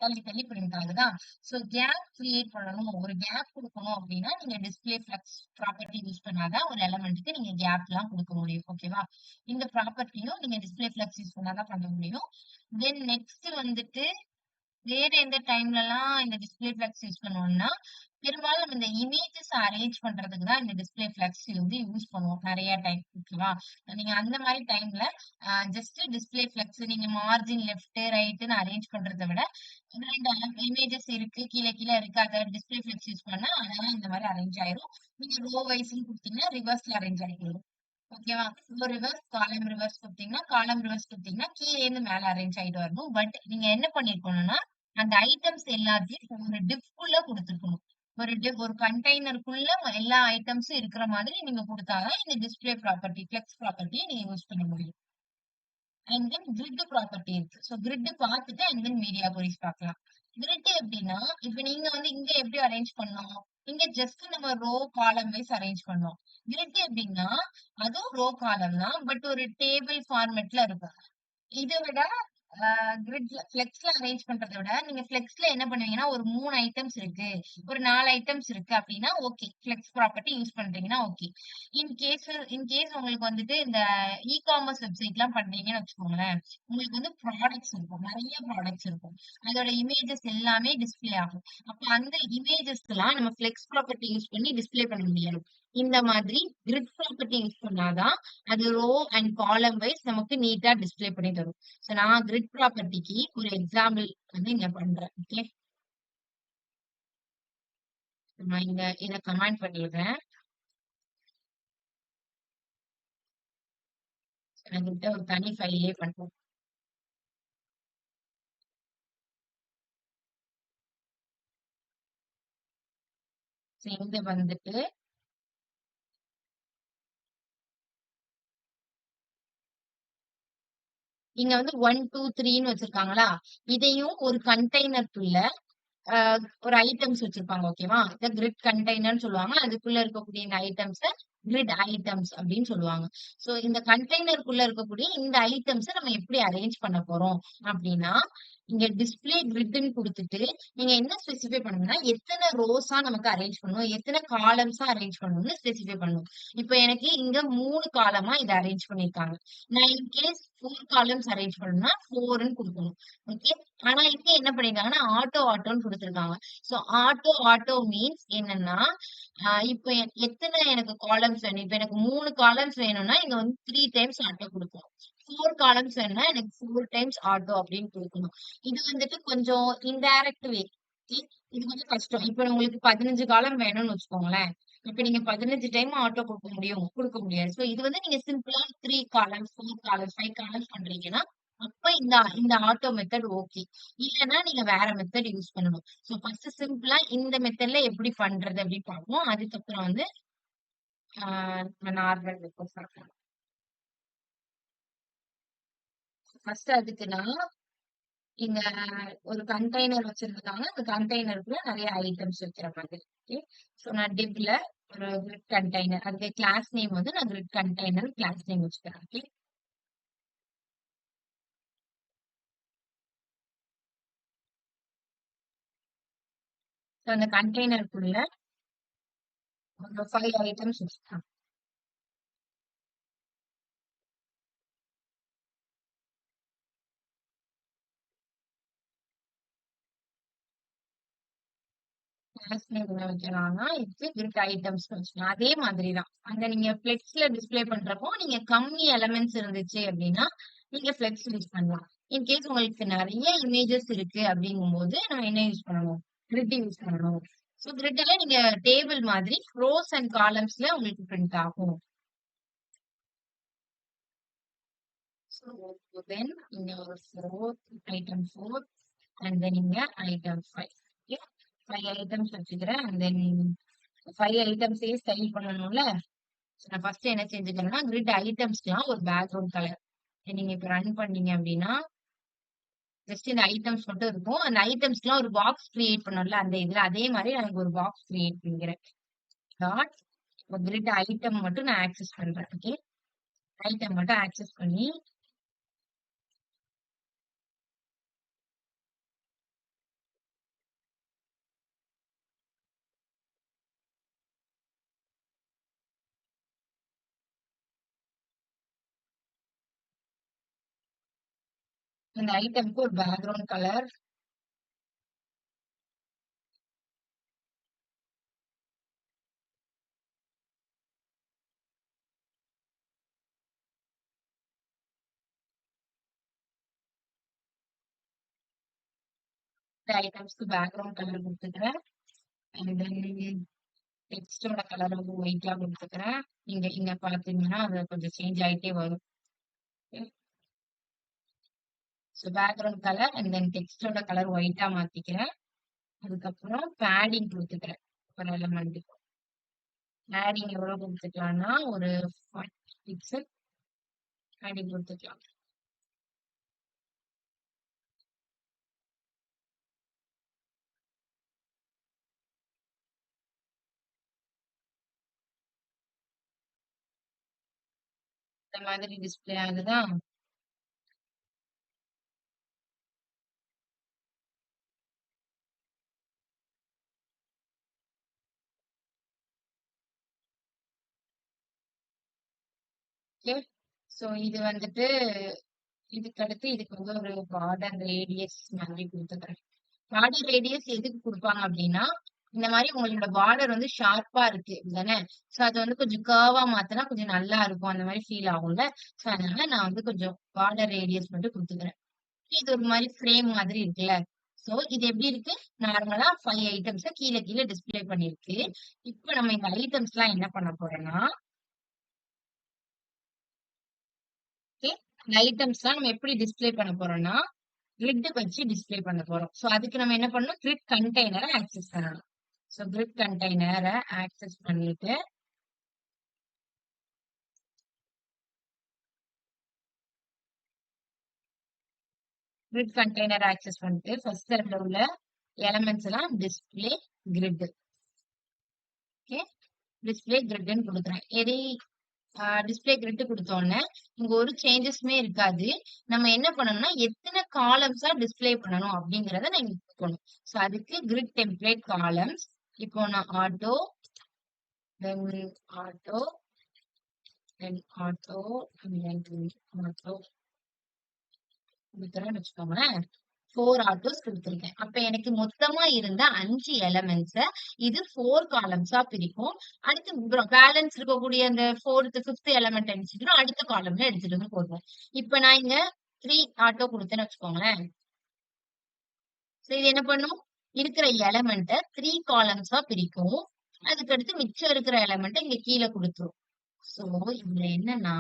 தள்ளி தள்ளி பிரிண்ட் ஆகுதா? சோ கேப் கிரியேட் பண்ணணும். ஒரு கேப் குடுக்கணும் அப்டின்னா, நீங்க டிஸ்ப்ளே ஃப்ளக்ஸ் ப்ராப்பர்ட்டி யூஸ் பண்ணா தான் ஒரு எலிமெண்ட்க்கு நீங்க கேப்லாம் குடுக்க முடியும். ஓகேவா? இந்த ப்ராப்பர்ட்டியும் நீங்க டிஸ்ப்ளே ஃப்ளக்ஸ் யூஸ் பண்ணா தான் பண்ண முடியும். தென் நெக்ஸ்ட் வந்துட்டு வேற எந்த டைம்லலாம் இந்த டிஸ்ப்ளே ஃப்ளக்ஸ் யூஸ் பண்ணுவோம்னா, பெரும்பாலும் நம்ம இந்த இமேஜஸ் அரேஞ்ச் பண்றதுக்கு தான் இந்த டிஸ்ப்ளே ஃப்ளக்ஸ் வந்து யூஸ் பண்ணுவோம் நெறைய டைம். ஓகேவா? நீங்க அந்த மாரி டைம்ல ஜஸ்ட் டிஸ்ப்ளே ஃப்ளக்ஸ் நீங்க மார்ஜின் லெஃப்ட், ரைட்ன்னு அரேஞ்ச் பண்றத விட 2 இமேஜஸ் இருக்கு, கீழ கீழ இருக்கு. அத டிஸ்ப்ளே ஃப்ளக்ஸ் யூஸ் பண்ணா அதெல்லாம் இந்த மாரி அரேஞ்ச் ஆயிரும். நீங்க ரோ வைஸ்ன்னு குடுத்தீங்கன்னா, ரிவர்ஸ்ல அரேஞ்ச் ஆயிரும். ஓகேவா? ரோ ரிவர்ஸ், காலம் ரிவர்ஸ் குடுத்தீங்கன்னா, காலம் ரிவர்ஸ் குடுத்தீங்கன்னா, கீழ இருந்து மேல அரேஞ்ச் ஆயிட்டு வரணும். பட் நீங்க என்ன பண்ணியிருக்கணும்னா, அந்த ஐட்டம்ஸ் எல்லாத்தையும் ஒரு டிப்குள்ள குடுத்துருக்கணும். ஒரு கண்டெய்னருக்குள்ள எல்லா ஐட்டம்ஸும் இருக்கிற மாதிரி நீங்க குடுத்தா தான் இந்த டிஸ்ப்ளே ப்ராப்பர்ட்டி, ஃப்ளெக்ஸ் ப்ராப்பர்ட்டிய நீங்க யூஸ் பண்ண முடியும். அண்ட் தென் கிரிட் ப்ராப்பர்ட்டி இருக்கு. சோ கிரிட் பார்த்துட்டு அண்ட் தென் மீடியா queries பார்க்கலாம். கிரிட் எப்படின்னா, இப்ப நீங்க வந்து இங்க எப்படி அரேஞ்ச் பண்ணோம்? இங்க ஜஸ்ட் நம்ம ரோ, காலம் வைஸ் அரேஞ்ச் பண்ணோம். கிரிட் எப்படின்னா, அதுவும் ரோ, காலம் தான். பட் ஒரு டேபிள் ஃபார்மேட்ல இருக்கும். இத விட கிரிட்ல ஃப்ளெக்ஸ்ல அரேஞ்ச் பண்றத விட, நீங்க ஃப்ளெக்ஸ்ல என்ன பண்ணுவீங்கன்னா, ஒரு 3 ஐட்டம்ஸ் இருக்கு, ஒரு 4 ஐட்டம்ஸ் இருக்கு அப்டின்னா ஓகே. ஃப்ளெக்ஸ் ப்ராப்பர்ட்டி யூஸ் பண்றீங்கன்னா ஓகே. இன் கேஸ் உங்களுக்கு வந்துட்டு இந்த இ-காமர்ஸ் வெப்சைட்லாம் பண்றீங்கன்னு வச்சுக்கோங்களேன், உங்களுக்கு வந்து ப்ராடக்ட்ஸ் இருக்கும். நெறைய ப்ராடக்ட்ஸ் இருக்கும். அதோட இமேஜஸ் எல்லாமே டிஸ்ப்ளே ஆகும். அப்ப அந்த இமேஜஸ்லாம் நம்ம ஃப்ளெக்ஸ் ப்ராப்பர்ட்டி யூஸ் பண்ணி டிஸ்ப்ளே பண்ண முடியாது. இந்த மாதிரி கிரிட் ப்ராப்பர்ட்டி யூஸ் பண்ணா தான், அது ரோ அண்ட் காலம் வைஸ் நமக்கு நீட்டா டிஸ்ப்ளே பண்ணி தரும். சோ நான் கிரிட் ப்ராப்பர்ட்டிக்கு ஒரு எக்ஸாம்பிள் வந்து இங்க பண்றேன். ஓகே. நான் இங்க இத கமெண்ட் பண்ணிடுறேன். என்கிட்ட ஒரு தனி ஃபைல்லயே பண்றேன். சோ இங்க வந்துட்டு இங்க வந்து 1, 2, 3ன்னு வச்சிருக்காங்களா? இதையும் ஒரு கண்டெய்னருக்குள்ள ஒரு ஐட்டம்ஸ் வச்சிருப்பாங்க. ஓகேவா? இத கிரிட் கண்டெய்னர்ன்னு சொல்லுவாங்க. அதுக்குள்ள இருக்கக்கூடிய இந்த ஐட்டம்ஸ கிரிட் ஐட்டம்ஸ் அப்படின்னு சொல்லுவாங்க. சோ இந்த கண்டெய்னருக்குள்ள இருக்கக்கூடிய இந்த ஐட்டம்ஸ நம்ம எப்படி அரேஞ்ச் பண்ண போறோம் அப்படின்னா, இங்க டிஸ்ப்ளே கிரிட்ன்னு குடுத்துட்டு, நீங்க என்ன ஸ்பெசிஃபை பண்ணணும்னா, எத்தன ரோஸா நமக்கு அரேஞ்ச் பண்ணணும், எத்தன காலம்ஸா அரேஞ்ச் பண்ணணும்னு ஸ்பெசிஃபை பண்ணணும். இப்ப எனக்கு இங்க 3 காலமா இத அரேஞ்ச் பண்ணியிருக்காங்க. நான் இன் கேஸ் 4 காலம்ஸ் அரேஞ்ச் பண்ணணும்னா 4ன்னு குடுக்கணும். ஓகே. ஆனா இங்க என்ன பண்ணிருக்காங்கன்னா, ஆட்டோன்னு குடுத்துருக்காங்க. சோ ஆட்டோ மீன்ஸ் என்னன்னா, இப்ப எத்தன எனக்கு காலம்ஸ் வேணும்? இப்ப எனக்கு 3 காலம்ஸ் வேணும்னா, இங்க வந்து 3 டைம்ஸ் ஆட்டோ குடுக்கும். 4 காலம்ஸ் வேணும்னா, எனக்கு 4 டைம்ஸ் ஆட்டோ அப்படின்னு குடுக்கணும். இது வந்துட்டு கொஞ்சம் இன்டைரக்ட் வே. இது கொஞ்சம் கஷ்டம். இப்ப உங்களுக்கு 15 காலம் வேணும்னு வச்சுக்கோங்களேன். இப்ப நீங்க 15 டைம் ஆட்டோ குடுக்க முடியாது. சோ இது வந்து நீங்க சிம்பிளா 3 காலம்ஸ், 4 காலம்ஸ், 5 காலம்ஸ் பண்றீங்கன்னா, அப்ப இந்த இந்த ஆட்டோ மெத்தட் ஓகே. இல்லன்னா நீங்க வேற மெத்தட் யூஸ் பண்ணணும். சோ ஃபர்ஸ்ட் சிம்பிளா இந்த மெத்தட்ல எப்படி பண்றது அப்படின்னு பார்ப்போம். அதுக்கப்புறம் வந்து நம்ம நார்மல் மெத்தட் பார்க்கலாம். ஃபர்ஸ்ட் அதுக்குன்னா இங்க ஒரு கண்டெய்னர் வச்சிருக்காங்க. அந்த கண்டெய்னருக்குள்ள நெறைய ஐட்டம்ஸ் வைக்கிற மாதிரி. ஓகே. சோ நான் டிவ்ல ஒரு கிரிட் கண்டெய்னர் அதுக்கு கிளாஸ் நேம் வந்து நான் கிரிட் கண்டெய்னர் கிளாஸ் நேம் வச்சுக்கிறேன். ஓகே. சோ அந்த கண்டெய்னருக்குள்ள ஒரு 5 ஐட்டம்ஸ் வச்சுக்கலாம். கிளாஸ் நேம் என்ன வைக்கலாம்னா, இதுக்கு கிரிட் ஐட்டம்ஸ் வச்சுக்கலாம். அதே மாதிரி தான். அங்க நீங்க ஃப்ளெக்ஸ்ல டிஸ்ப்ளே பண்றப்போ, நீங்க கம்மி எலமெண்ட்ஸ் இருந்துச்சு அப்படின்னா, நீங்க ஃப்ளெக்ஸ் யூஸ் பண்ணலாம். இன் கேஸ் உங்களுக்கு நெறைய இமேஜஸ் இருக்கு அப்படிங்கும்போது, நம்ம என்ன யூஸ் பண்ணணும்? கிரிட் யூஸ் பண்ணணும். சோ கிரிட்ல நீங்க டேபிள் மாதிரி ரோஸ் அண்ட் காலம்ஸ்ல உங்களுக்கு பிரிண்ட் ஆகும். சோ தென் இங்க ஒரு 4 ஐட்டம் 4 அண்ட் தென் இங்க ஐட்டம் 5. ஓகே. 5 ஐட்டம்ஸ் வச்சுக்கிறேன். அண்ட் தென் 5 ஐட்டம்ஸே ஸ்டைல் பண்ணணும்ல. So நான் ஃபர்ஸ்ட் என்ன செஞ்சுக்கிறேன்னா, கிரிட் ஐட்டம்ஸ்க்குலாம் ஒரு பேக்ரவுண்ட் கலர். நீங்க இப்ப ரன் பண்ணீங்க அப்படின்னா, ஜஸ்ட் இந்த ஐட்டம்ஸ் மட்டும் இருக்கும். அந்த ஐட்டம்ஸ்க்குலாம் ஒரு பாக்ஸ் கிரியேட் பண்ணோம்ல அந்த இதுல, அதே மாதிரி நான் இங்க ஒரு பாக்ஸ் கிரியேட் பண்ணிக்கிறேன். டாட் கிரிட் ஐட்டம் மட்டும் நான் ஆக்சஸ் பண்றேன். ஓகே. ஐட்டம் மட்டும் ஆக்சஸ் பண்ணி, அந்த ஐட்டம்க்கு ஒரு பேக்ரவுண்ட் கலர், இந்த ஐட்டம்ஸ்க்கு பேக்ரவுண்ட் கலர் குடுத்துக்கிறேன். அண்ட் தென் டெக்ஸ்டோட கலர் வந்து ஒயிட்டா குடுத்துக்கிறேன். இங்க இங்க பாத்தீங்கன்னா, அது கொஞ்சம் சேஞ்ச் ஆயிட்டே வரும். So background colour and then டெக்ஸ்டோட கலர் ஒயிட்டா மாத்திக்கிறேன். அதுக்கப்புறம் பேடிங் குடுத்துக்கிறேன். ஒரு எலமெண்ட்டுக்கு. பேடிங் எவ்வளவு குடுத்துக்கலாம்னா, ஒரு 40 பிக்சல் பேடிங் குடுத்துக்கலாம். இந்த மாதிரி டிஸ்ப்ளே ஆகுதா? ஓகே. ஸோ இது வந்துட்டு இதுக்கு அடுத்து இதுக்கு வந்து ஒரு பார்டர் ரேடியஸ் மாதிரி குடுத்துக்கிறேன். பார்டர் ரேடியஸ் எதுக்கு குடுப்பாங்க அப்டின்னா, இந்த மாரி உங்களோட பார்டர் வந்து ஷார்ப்பா இருக்கு தானே! சோ அது வந்து கொஞ்சம் கர்வா மாத்துனா கொஞ்சம் நல்லா இருக்கும். அந்த மாரி ஃபீல் ஆகும்ல. சோ அதனால நான் வந்து கொஞ்சம் பார்டர் ரேடியஸ் மட்டும் குடுத்துக்கிறேன். இது ஒரு மாரி ஃப்ரேம் மாதிரி இருக்குல்ல. சோ இது எப்படி இருக்கு? நார்மலா 5 ஐட்டம்ஸ கீழ கீழ டிஸ்ப்ளே பண்ணிருக்கு. இப்ப நம்ம இந்த ஐட்டம்ஸ்லாம் என்ன பண்ண போறோம்னா, ஓகே. இந்த ஐட்டம்ஸ்லாம் நம்ம எப்படி டிஸ்ப்ளே பண்ண போறோம்னா, கிரிட் வச்சு டிஸ்ப்ளே பண்ண போறோம். சோ அதுக்கு நம்ம என்ன பண்ணணும்? கிரிட் கண்டெய்னர ஆக்சஸ் பண்ணணும். சோ கிரிட் கண்டெய்னர ஆக்சஸ் பண்ணிட்டு, கிரிட் கண்டெய்னர் ஆக்சஸ் பண்ணிட்டு, ஃபர்ஸ்ட் அதுல உள்ள எலமெண்ட்ஸ் எல்லாம் டிஸ்பிளே கிரிட். ஓகே, டிஸ்பிளே கிரிட்னு கொடுக்குறேன். எதை டிஸ்பிளே கிரிட் கொடுத்தோன்னே இங்க ஒரு சேஞ்சஸ்மே இருக்காது. நம்ம என்ன பண்ணணும்னா எத்தனை காலம்ஸா டிஸ்பிளே பண்ணணும் அப்படிங்கறத நான் இங்க கொடுக்கணும். ஸோ அதுக்கு கிரிட் டெம்ப்ளேட் காலம்ஸ். இப்போ நான் ஆட்டோ தென் ஆட்டோ தென் ஆட்டோ ஆட்டோ கொடுத்துறேன்னு வச்சுக்கோங்களேன். 4 ஆட்டோஸ் கொடுத்துருக்கேன். அப்ப எனக்கு மொத்தமா இருந்த 5 எலமெண்ட்ஸ இது 4 காலம்ஸா பிரிக்கும். அடுத்து பேலன்ஸ் இருக்கக்கூடிய அந்த 4th 5th எலமெண்ட் அடிச்சுட்டு அடுத்த காலம்ல எடுத்துட்டு வந்து போடுவோம். இப்ப நான் இங்க 3 ஆட்டோ கொடுத்தேன்னு வச்சுக்கோங்களேன். இது என்ன பண்ணும், இருக்கிற எலமெண்ட்டை 3 காலம்ஸா பிரிக்கும். அதுக்கடுத்து மிச்சம் இருக்கிற எலமெண்ட்டை இங்க கீழே கொடுத்துரும். சோ இதுல என்னன்னா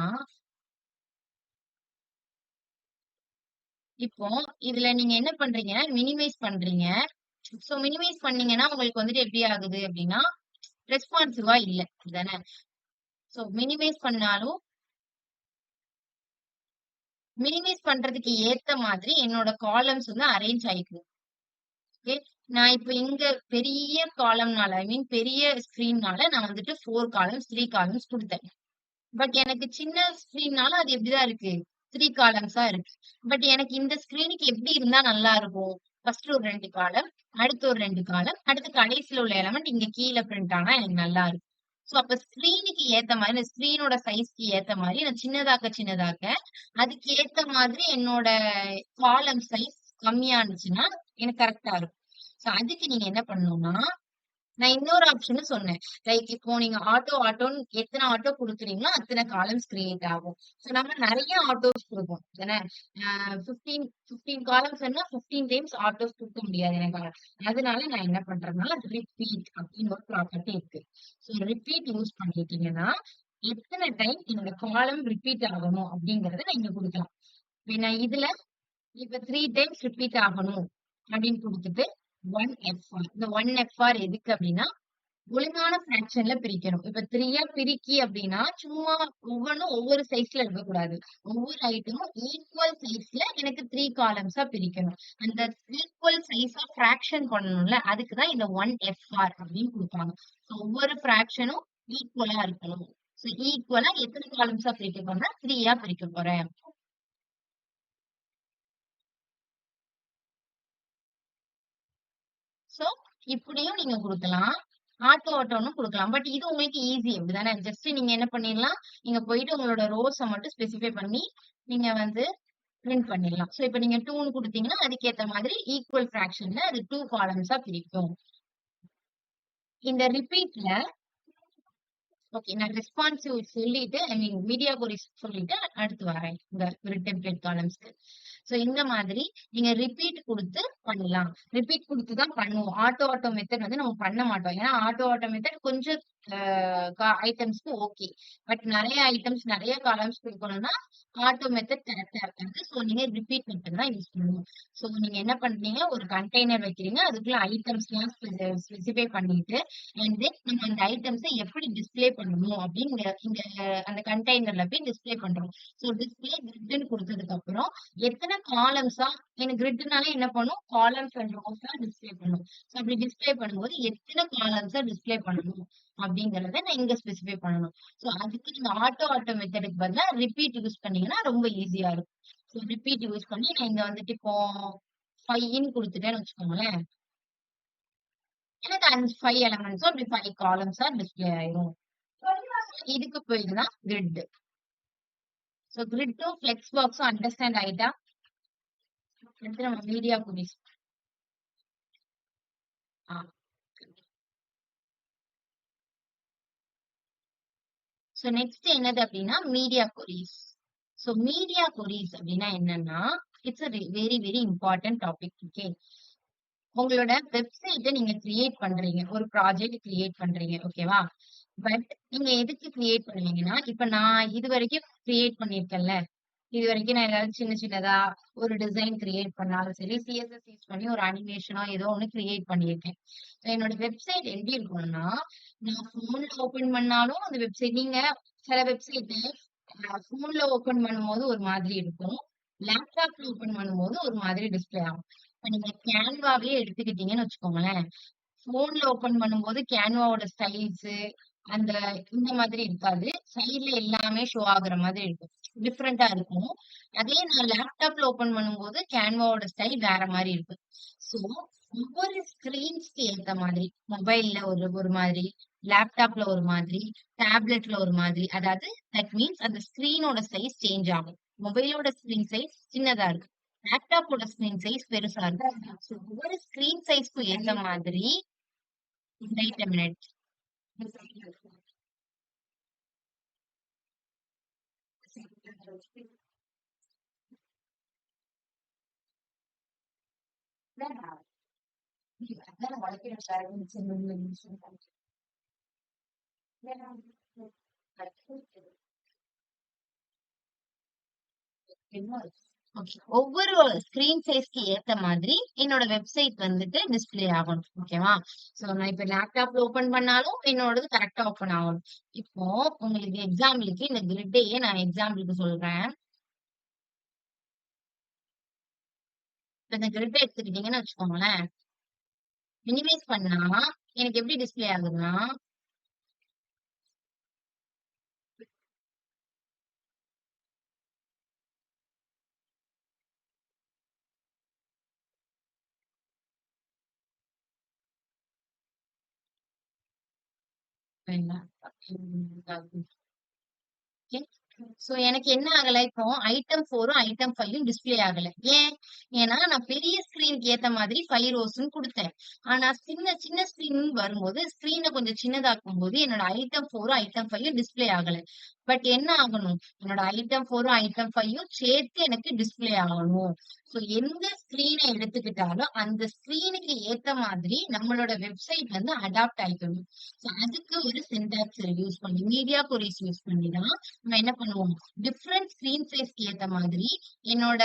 இப்போ இதுல நீங்க என்ன பண்றீங்கன்னா மினிமைஸ் பண்றீங்க. சோ மினிமைஸ் பண்ணீங்கன்னா உங்களுக்கு வந்துட்டு எப்படி ஆகுது அப்படின்னா ரெஸ்பான்சிவா இல்ல தானே. சோ மினிமைஸ் பண்ணாலும் மினிமைஸ் பண்றதுக்கு ஏத்த மாதிரி என்னோட காலம்ஸ் வந்து அரேஞ்ச் ஆயிக்கும். ஓகே, நான் இப்ப இங்க பெரிய காலம்னால ஐ மீன் பெரிய ஸ்கிரீன்னால நான் வந்துட்டு 4 காலம்ஸ் 3 காலம்ஸ் கொடுத்தேன். பட் எனக்கு சின்ன ஸ்கிரீன்னால அது எப்படிதான் இருக்கு 3 காலம்ஸா இருக்கு. பட் எனக்கு இந்த ஸ்கிரீனுக்கு எப்படி இருந்தா நல்லா இருக்கும், ஃபர்ஸ்ட் ஒரு 2 காலம், அடுத்து ஒரு 2 காலம், அடுத்து கடைசியில உள்ள எலமெண்ட் இங்க கீழே பிரிண்ட் ஆனா எனக்கு நல்லா இருக்கும். சோ அப்ப ஸ்கிரீனுக்கு ஏத்த மாதிரி ஸ்கிரீனோட சைஸ்க்கு ஏத்த மாதிரி நான் சின்னதாக்க அதுக்கு ஏத்த மாதிரி என்னோட காலம் சைஸ் கம்மியா இருந்துச்சுன்னா எனக்கு கரெக்டா இருக்கும். சோ அதுக்கு நீங்க என்ன பண்ணணும்னா நான் இன்னொரு ஆப்ஷன் சொன்னேன். லைக் இப்போ நீங்க ஆட்டோன்னு எத்தனை ஆட்டோ கொடுக்குறீங்களோ அத்தனை காலம்ஸ் கிரியேட் ஆகும். சோ நம்ம நிறைய ஆட்டோஸ் கொடுப்போம் தானே. 15 காலம்ஸ் 15 டைம்ஸ் ஆட்டோஸ் கொடுக்க முடியாது எனக்கு. அதனால நான் என்ன பண்றேன்னா ரிப்பீட் அப்படின்னு ஒரு ப்ராப்பர்ட்டி இருக்கு. சோ ரிப்பீட் யூஸ் பண்ணிட்டீங்கன்னா எத்தனை டைம் என்னோட காலம் ரிப்பீட் ஆகணும் அப்படிங்கறத நான் இங்க கொடுக்கலாம். நான் இதுல இப்ப 3 டைம்ஸ் ரிப்பீட் ஆகணும் அப்படின்னு கொடுத்துட்டு 1FR. இந்த 1FR எதுக்கு அப்படின்னா ஒழுங்கான ஃபிராக்ஷன்ல பிரிக்கணும். இப்ப 3 பிரிக்கி அப்படின்னா சும்மா ஒவ்வொன்றும் ஒவ்வொரு சைஸ்ல இருக்கக்கூடாது. ஒவ்வொரு ஐட்டமும் ஈக்குவல் சைஸ்ல எனக்கு 3 காலம்ஸா பிரிக்கணும். அந்த ஈக்குவல் சைஸா ஃபிராக்ஷன் பண்ணணும்ல அதுக்குதான் இந்த 1FR அப்படின்னு கொடுப்பாங்க. ஒவ்வொரு ஃபிராக்ஷனும் ஈக்குவலா இருக்கணும். சோ ஈக்குவலா எத்தனை காலம்ஸா பிரிக்க போறேன்னா 3 பிரிக்க போறேன். சோ இப்படியும் நீங்க கொடுக்கலாம், ஆட்டோன்னு கொடுக்கலாம். பட் இது உங்களுக்கு ஈஸி அப்படிதானே. ஜஸ்ட் நீங்க என்ன பண்ணிடலாம், நீங்க போயிட்டு உங்களோட ரோஸை மட்டும் ஸ்பெசிஃபை பண்ணி நீங்க வந்து பிரிண்ட் பண்ணிடலாம். சோ இப்ப நீங்க 2ன்னு கொடுத்தீங்கன்னா அதுக்கேத்த மாதிரி ஈக்குவல் ஃபிராக்ஷன்ல அது 2 காலம்ஸா பிரிக்கும். இந்த ரிப்பீட்ல ஓகே நான் ரெஸ்பான்சிவ் சொல்லிட்டு ஐ மீன் மீடியா கொரிஸ் சொல்லிட்டு அடுத்து வரேன் இந்த கிரிட் டெம்ப்ளேட் காலம்ஸ்க்கு. சோ இந்த மாதிரி நீங்க ரிப்பீட் கொடுத்து பண்ணலாம். ரிப்பீட் கொடுத்து தான் பண்ணுவோம். ஆட்டோ மெத்தட் வந்து நம்ம பண்ண மாட்டோம். ஏன்னா ஆட்டோ மெத்தட் கொஞ்சம் ஐட்டம்ஸ்க்கு ஓகே. பட் நிறைய ஐட்டம்ஸ் நிறைய காலம்ஸ் கொடுக்கணும்னா ஆட்டோ மெத்தட் கரெக்டா இருக்காது. சோ நீங்க ரிப்பீட் மெத்தட் தான் யூஸ் பண்ணணும். சோ நீங்க என்ன பண்றீங்க, ஒரு கண்டெய்னர் வைக்கிறீங்க, அதுக்குள்ள ஐட்டம்ஸ் எல்லாம் ஸ்பெசிஃபை பண்ணிட்டு அண்ட் தென் நம்ம அந்த ஐட்டம்ஸை எப்படி டிஸ்பிளே பண்ணணும் அப்படின்னு இங்க அந்த கண்டெய்னர்ல போய் டிஸ்பிளே பண்றோம். சோ டிஸ்பிளே கிரிட்னு கொடுத்ததுக்கு அப்புறம் எத்தனை காலம்ஸா எனக்கு கிரிட்னாலே என்ன பண்ணும், காலம்ஸ் அண்ட் ரோஸா டிஸ்பிளே பண்ணும். சோ அப்படி டிஸ்பிளே பண்ணும்போது எத்தனை காலம்ஸா டிஸ்பிளே பண்ணணும் அப்படிங்கறத நான் இங்க ஸ்பெசிஃபை பண்ணணும். சோ அதுக்கு நீங்க ஆட்டோ மெத்தடுக்கு பதிலா ரிப்பீட் யூஸ் பண்ணீங்கன்னா ரொம்ப ஈஸியா இருக்கும். சோ ரிப்பீட் யூஸ் பண்ணி நான் இங்க வந்துட்டு இப்போ 5ன்னு கொடுத்துட்டேன்னு வச்சுக்கோங்களேன். எனக்கு 5 எலமெண்ட்ஸும் அப்படி 5 காலம்ஸா டிஸ்பிளே ஆயிரும். இதுக்கு போயிடுதான் கிரிட். சோ கிரிட்டும் ஃபிளெக்ஸ் பாக்ஸும் அண்டர்ஸ்டாண்ட் ஆயிட்டா அடுத்து நம்ம மீடியா கொரிஸ். சோ நெக்ஸ்ட் என்னது அப்படின்னா மீடியா கொரிஸ். சோ மீடியா கொரிஸ் அப்படின்னா என்னன்னா it's very very important topic. Okay, உங்களோட வெப்சைட்டை நீங்க கிரியேட் பண்றீங்க, ஒரு ப்ராஜெக்ட் கிரியேட் பண்றீங்க ஓகேவா. பட் நீங்க எதுக்கு கிரியேட் பண்ணுவீங்கன்னா இப்ப நான் இது வரைக்கும் கிரியேட் பண்ணிருக்கேன்ல, இது வரைக்கும் நான் ஏதாவது சின்ன சின்னதா ஒரு டிசைன் கிரியேட் பண்ணாலும் சரி, சிஎஸ்எஸ் யூஸ் பண்ணி ஒரு அனிமேஷனோ ஏதோ ஒண்ணு கிரியேட் பண்ணியிருக்கேன். என்னோட வெப்சைட் எப்படி இருக்கும்னா நான் போன்ல ஓபன் பண்ணாலும் அந்த வெப்சைட் நீங்க சில வெப்சைட் போன்ல ஓபன் பண்ணும்போது ஒரு மாதிரி இருக்கும், லேப்டாப்ல ஓபன் பண்ணும்போது ஒரு மாதிரி டிஸ்பிளே ஆகும். நீங்க கேன்வாவே எடுத்துக்கிட்டீங்கன்னு வச்சுக்கோங்களேன். போன்ல ஓபன் பண்ணும்போது கேன்வாவோட ஸ்டைல்ஸ் அந்த இந்த மாதிரி இருக்காது. சைடுல எல்லாமே ஷோ ஆகுற மாதிரி இருக்கும். டிஃபரெண்டா இருக்கும். அதே நான் லேப்டாப்ல ஓபன் பண்ணும்போது கேன்வாவோட ஸ்டைல் வேற மாரி இருக்கு. சோ, ஒவ்வொரு ஸ்கிரீன்ஸ்க்கு ஏத்த மாதிரி மொபைல்ல ஒரு ஒரு மாதிரி, லேப்டாப்ல ஒரு மாதிரி, டேப்லெட்ல ஒரு மாதிரி. அதாவது தட் மீன்ஸ் அந்த ஸ்கிரீனோட சைஸ் சேஞ்ச் ஆகும். மொபைலோட ஸ்கிரீன் சைஸ் சின்னதா இருக்கு. லேப்டாப்போட ஸ்கிரீன் சைஸ் பெருசா இருக்கு. சோ, ஒவ்வொரு ஸ்கிரீன் சைஸ்க்கும் ஏத்த மாதிரி வெயிட் a minute. ஓகே. ஒவ்வொரு ஸ்கிரீன் சைஸ்க்கு ஏத்த மாதிரி என்னோட வெப்சைட் வந்துட்டு டிஸ்ப்ளே ஆகணும். ஓகேவா? சோ நான் இப்ப லேப்டாப்ல ஓப்பன் பண்ணாலும் என்னோடது கரெக்ட்டா ஓப்பன் ஆகணும். இப்போ உங்களுக்கு எக்ஸாம்பிளுக்கு இந்த கிரிட்டையே நான் எக்ஸாம்பிளுக்கு சொல்றேன். இப்ப இந்த கிரிட்ட எடுத்துக்கிட்டீங்கன்னு வச்சுக்கோங்களேன். மினிமைஸ் பண்ணா எனக்கு எப்படி டிஸ்ப்ளே ஆகுதுன்னா, வேண்டாம். ஓகே. சோ எனக்கு என்ன ஆகல இப்போ ஐட்டம் 4ம் ஐட்டம் 5ம் டிஸ்ப்ளே ஆகல. ஏன்? ஏன்னா நான் பெரிய ஸ்கிரீனுக்கு ஏத்த மாதிரி 5 ரோஸ்ன்னு குடுத்தேன். ஆனா சின்ன சின்ன ஸ்கிரீன் வரும்போது ஸ்கிரீன கொஞ்சம் சின்னதாக்கும்போது என்னோட ஐட்டம் 4ம் ஐட்டம் 5ம் டிஸ்ப்ளே ஆகல. பட் என்ன ஆகணும்? என்னோட ஐட்டம் 4ம் ஐட்டம் 5ம் சேர்த்து எனக்கு டிஸ்ப்ளே ஆகணும். சோ எந்த ஸ்கிரீன எடுத்துக்கிட்டாலும் அந்த ஸ்கிரீனுக்கு ஏத்த மாதிரி நம்மளோட வெப்சைட் வந்து அடாப்ட் ஆயிக்கணும். சோ அதுக்கு ஒரு சின்டாக்ஸ் யூஸ் பண்ணி மீடியா கொரிஸ் யூஸ் பண்ணி தான் நம்ம என்ன பண்ணுவோம்? டிஃபரெண்ட் ஸ்கிரீன் சைஸ்க்கு ஏத்த மாதிரி என்னோட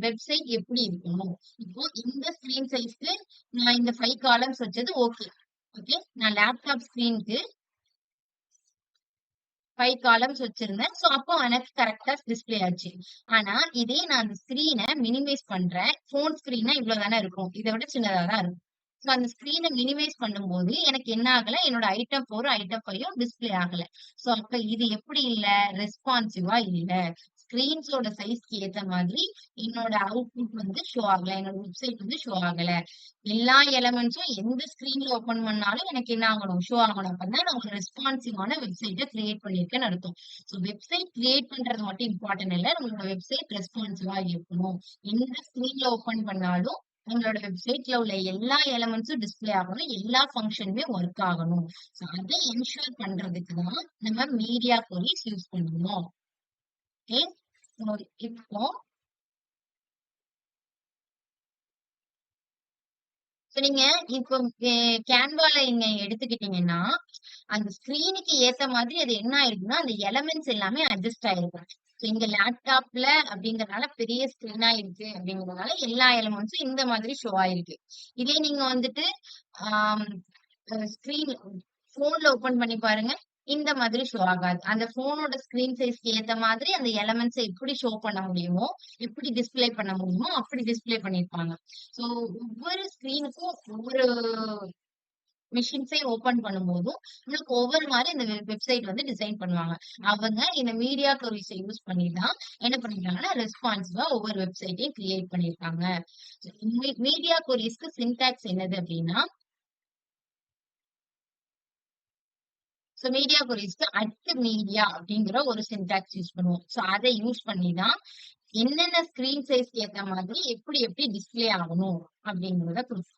வெப்சைட் எப்படி இருக்கணும்? இப்போ இந்த ஸ்கிரீன் சைஸ்க்கு நான் இந்த 5 காலம்ஸ் வச்சது ஓகே. ஓகே. நான் லேப்டாப் ஸ்கிரீனுக்கு 5 காலம்ஸ் வச்சிருந்தேன். சோ அப்போ எனக்கு கரெக்ட்டா டிஸ்ப்ளே ஆச்சு. ஆனா இதே நான் அந்த ஸ்கிரீன மினிமைஸ் பண்றேன். ஃபோன் ஸ்கிரீன்னா இவ்ளோ தானே இருக்கும். இத விட சின்னதா தான் இருக்கும். சோ அந்த ஸ்கிரீன மினிமைஸ் பண்ணும்போது எனக்கு என்ன ஆகல, என்னோட ஐட்டம் 4ம் ஐட்டம் 5ம் டிஸ்ப்ளே ஆகல. சோ அப்ப இது எப்படி இல்ல? ரெஸ்பான்சிவா இல்ல. ஸ்கிரீன்ஸோட சைஸ்க்கு ஏத்த மாதிரி என்னோட அவுட்புட் வந்து ஷோ ஆகல. என்னோட வெப்சைட் வந்து ஷோ ஆகல. எல்லா எலிமெண்ட்ஸும் எந்த ஸ்கிரீன்ல ஓப்பன் பண்ணாலும் எனக்கு என்ன ஆகணும்? ஷோ ஆகணும். அப்பதான் நான் ஒரு ரெஸ்பான்சிவான வெப்சைட்ட கிரியேட் பண்ணியிருக்கேன்னு அர்த்தம். சோ வெப்சைட் கிரியேட் பண்றது மட்டும் இம்பார்ட்டன்ட் இல்ல. நம்மளோட வெப்சைட் ரெஸ்பான்சிவா இருக்கணும். எந்த ஸ்கிரீன்ல ஓப்பன் பண்ணாலும் நம்மளோட வெப்சைட்ல உள்ள எல்லா எலிமெண்ட்ஸும் டிஸ்ப்ளே ஆகணும். எல்லா ஃபங்ஷனுமே ஒர்க் ஆகணும். சோ அத என்ஷூர் பண்றதுக்கு தான் நம்ம மீடியா கொரிஸ் யூஸ் பண்ணணும். ஓகே. சோ இப்போ நீங்க இப்போ கேன்வால நீங்க எடுத்துக்கிட்டீங்கன்னா, அந்த ஸ்கிரீனுக்கு ஏத்த மாதிரி அது என்ன ஆயிருக்குன்னா, அந்த எலிமெண்ட்ஸ் எல்லாமே அட்ஜஸ்ட் ஆயிருக்கும். சோ இங்க லேப்டாப்ல அப்படிங்கறனால பெரிய ஸ்கிரீனா இருக்கு அப்படிங்கறதுனால எல்லா எலிமெண்ட்ஸும் இந்த மாதிரி ஷோ ஆயிருக்கு. இதே நீங்க வந்துட்டு ஆம் ஸ்கிரீன் போன்ல ஓபன் பண்ணி பாருங்க. இந்த மாதிரி ஷோ ஆகாது. அந்த போனோட ஸ்கிரீன் சைஸ்க்கு ஏத்த மாதிரி அந்த எலிமெண்ட்ஸ எப்படி ஷோ பண்ண முடியுமோ, எப்படி டிஸ்ப்ளே பண்ண முடியுமோ, அப்படி டிஸ்ப்ளே பண்ணியிருப்பாங்க. சோ ஒவ்வொரு ஸ்கிரீனுக்கும் ஒவ்வொரு மெஷின்ஸையும் ஓப்பன் பண்ணும்போதும், உங்களுக்கு ஒவ்வொரு மாரி இந்த வெப்சைட் வந்து டிசைன் பண்ணுவாங்க. அவங்க இந்த மீடியா கொரிஸ யூஸ் பண்ணி தான் என்ன பண்ணிருக்காங்கன்னா, ரெஸ்பான்சிவா ஒவ்வொரு வெப்சைட்டையும் கிரியேட் பண்ணியிருக்காங்க. மீடியா கொரிஸ்க்கு சின்டாக்ஸ் என்னது அப்டின்னா, மீடியா கொரிஸ்க்கு @media அப்படிங்கிற ஒரு சின்டாக்ஸ் யூஸ் பண்ணுவோம். அத யூஸ் பண்ணி தான் என்னென்ன ஸ்கிரீன் சைஸ்க்கு ஏத்த மாதிரி எப்படி எப்படி டிஸ்ப்ளே ஆகணும் அப்படிங்கிறத குடுப்போம்.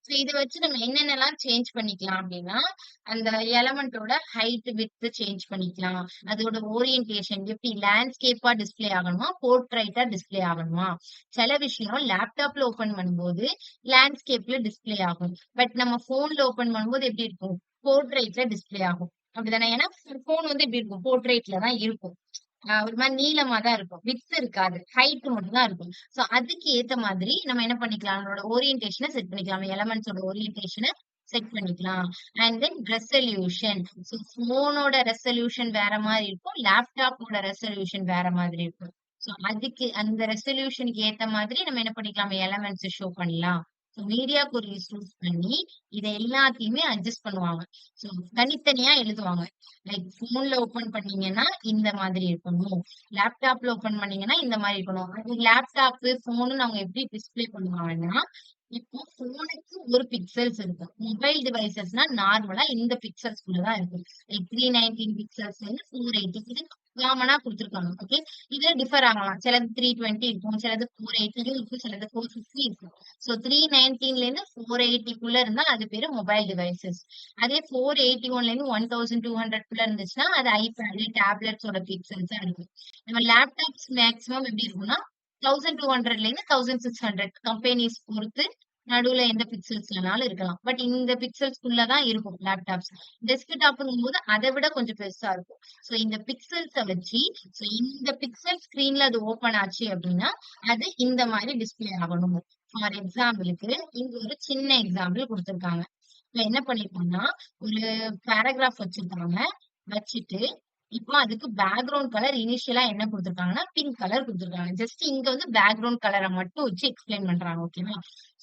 இத வச்சு நம்ம என்னென்னலாம் சேஞ்ச் பண்ணிக்கலாம் அப்டின்னா, அந்த எலமெண்டோட ஹைட், விட்த் சேஞ்ச் பண்ணிக்கலாம். அதோட ஓரியன்டேஷன் எப்படி லேண்ட்ஸ்கேப்பா டிஸ்ப்ளே ஆகணுமா? போர்ட்ரைட்டா டிஸ்ப்ளே ஆகணுமா? சில விஷயம் லேப்டாப்ல ஓப்பன் பண்ணும்போது லேண்ட்ஸ்கேப்ல டிஸ்ப்ளே ஆகும். பட் நம்ம ஃபோன்ல ஓப்பன் பண்ணும்போது எப்படி இருக்கும்? போர்ட்ரைட்ல டிஸ்ப்ளே ஆகும். அப்படிதானே? ஏன்னா ஃபோன் வந்து எப்படி இருக்கும்? போர்ட்ரைட்ல தான் இருக்கும். ஒரு மாரி நீளமா தான் இருக்கும். விட்த் இருக்காது. ஹைட் மட்டும் தான் இருக்கும். அதுக்கு ஏத்த மாதிரி நம்ம என்ன பண்ணிக்கலாம்? நம்மளோட ஓரியன்டேஷன செட் பண்ணிக்கலாம். எலிமெண்ட்ஸோட ஓரியன்டேஷன செட் பண்ணிக்கலாம். And then resolution. ஸோ ஃபோனோட ரெசல்யூஷன் வேற மாதிரி இருக்கும். லேப்டாப்போட ரெசல்யூஷன் வேற மாதிரி இருக்கும். ஸோ அதுக்கு அந்த ரெசல்யூஷனுக்கு ஏத்த மாதிரி நம்ம என்ன பண்ணிக்கலாம்? எலமெண்ட்ஸ் ஷோ பண்ணலாம். ஸோ மீடியா கொரிஸ் யூஸ் பண்ணி இத எல்லாத்தையுமே அட்ஜஸ்ட் பண்ணுவாங்க. ஸோ தனித்தனியா எழுதுவாங்க. லைக் ஃபோன்ல ஓப்பன் பண்ணீங்கன்னா இந்த மாதிரி இருக்கணும். லேப்டாப்ல ஓப்பன் பண்ணீங்கன்னா இந்த மாதிரி இருக்கணும். அது லேப்டாப், ஃபோனுன்னு அவங்க எப்படி டிஸ்ப்ளே பண்ணுவாங்கன்னா, இப்போ ஃபோனுக்கு ஒரு பிக்சல்ஸ் இருக்கும். மொபைல் டிவைசஸ்னா நார்மலா இந்த பிக்சல்ஸ்குள்ள தான் இருக்கும். லைக் 319 பிக்சல்ஸ்ல இருந்து 480 இது காமனா குடுத்துருக்காங்க. ஓகே. இது டிஃபர் ஆகலாம். சிலது 320 இருக்கும், சிலது 480 இருக்கும், சிலது 450 இருக்கும். ஸோ 319ல இருந்து 480க்குள்ள இருந்தா அது பேரு மொபைல் டிவைசஸ். அதே 481ல இருந்து 1200க்குள்ள இருந்துச்சுன்னா அது ஐபேட், டேப்லெட்ஸோட பிக்சல்ஸா இருக்கும். நம்ம லேப்டாப்ஸ் மேக்ஸிமம் எப்படி இருக்கும்னா 1200ல இருந்து 1600 கம்பெனிஸ் பொறுத்து நடுவுல எந்த பிக்சல்ஸ்லனாலும் இருக்கலாம். பட் இந்த பிக்சல்ஸ்குள்ள தான் இருக்கும் லேப்டாப்ஸ். டெஸ்க்டாப்ங்கும் போது அதை விட கொஞ்சம் பெருசா இருக்கும். சோ இந்த பிக்சல்ஸ வச்சு சோ இந்த பிக்சல் ஸ்கிரீன்ல அது ஓபன் ஆச்சு அப்படின்னா அது இந்த மாதிரி டிஸ்ப்ளே ஆகணும். ஃபார் எக்ஸாம்பிளுக்கு இங்க ஒரு சின்ன எக்ஸாம்பிள் கொடுத்திருக்காங்க. இப்ப என்ன பண்ணிருக்காங்கன்னா ஒரு பேராகிராஃப் வச்சிருக்காங்க. வச்சுட்டு இப்போ அதுக்கு பேக்ரவுண்ட் கலர் இனிஷியலா என்ன குடுத்திருக்காங்கன்னா, பிங்க் கலர் குடுத்திருக்காங்க. ஜஸ்ட் இங்க வந்து பேக்ரவுண்ட் கலர மட்டும் வச்சு எக்ஸ்பிளைன் பண்றாங்க. ஓகேவா?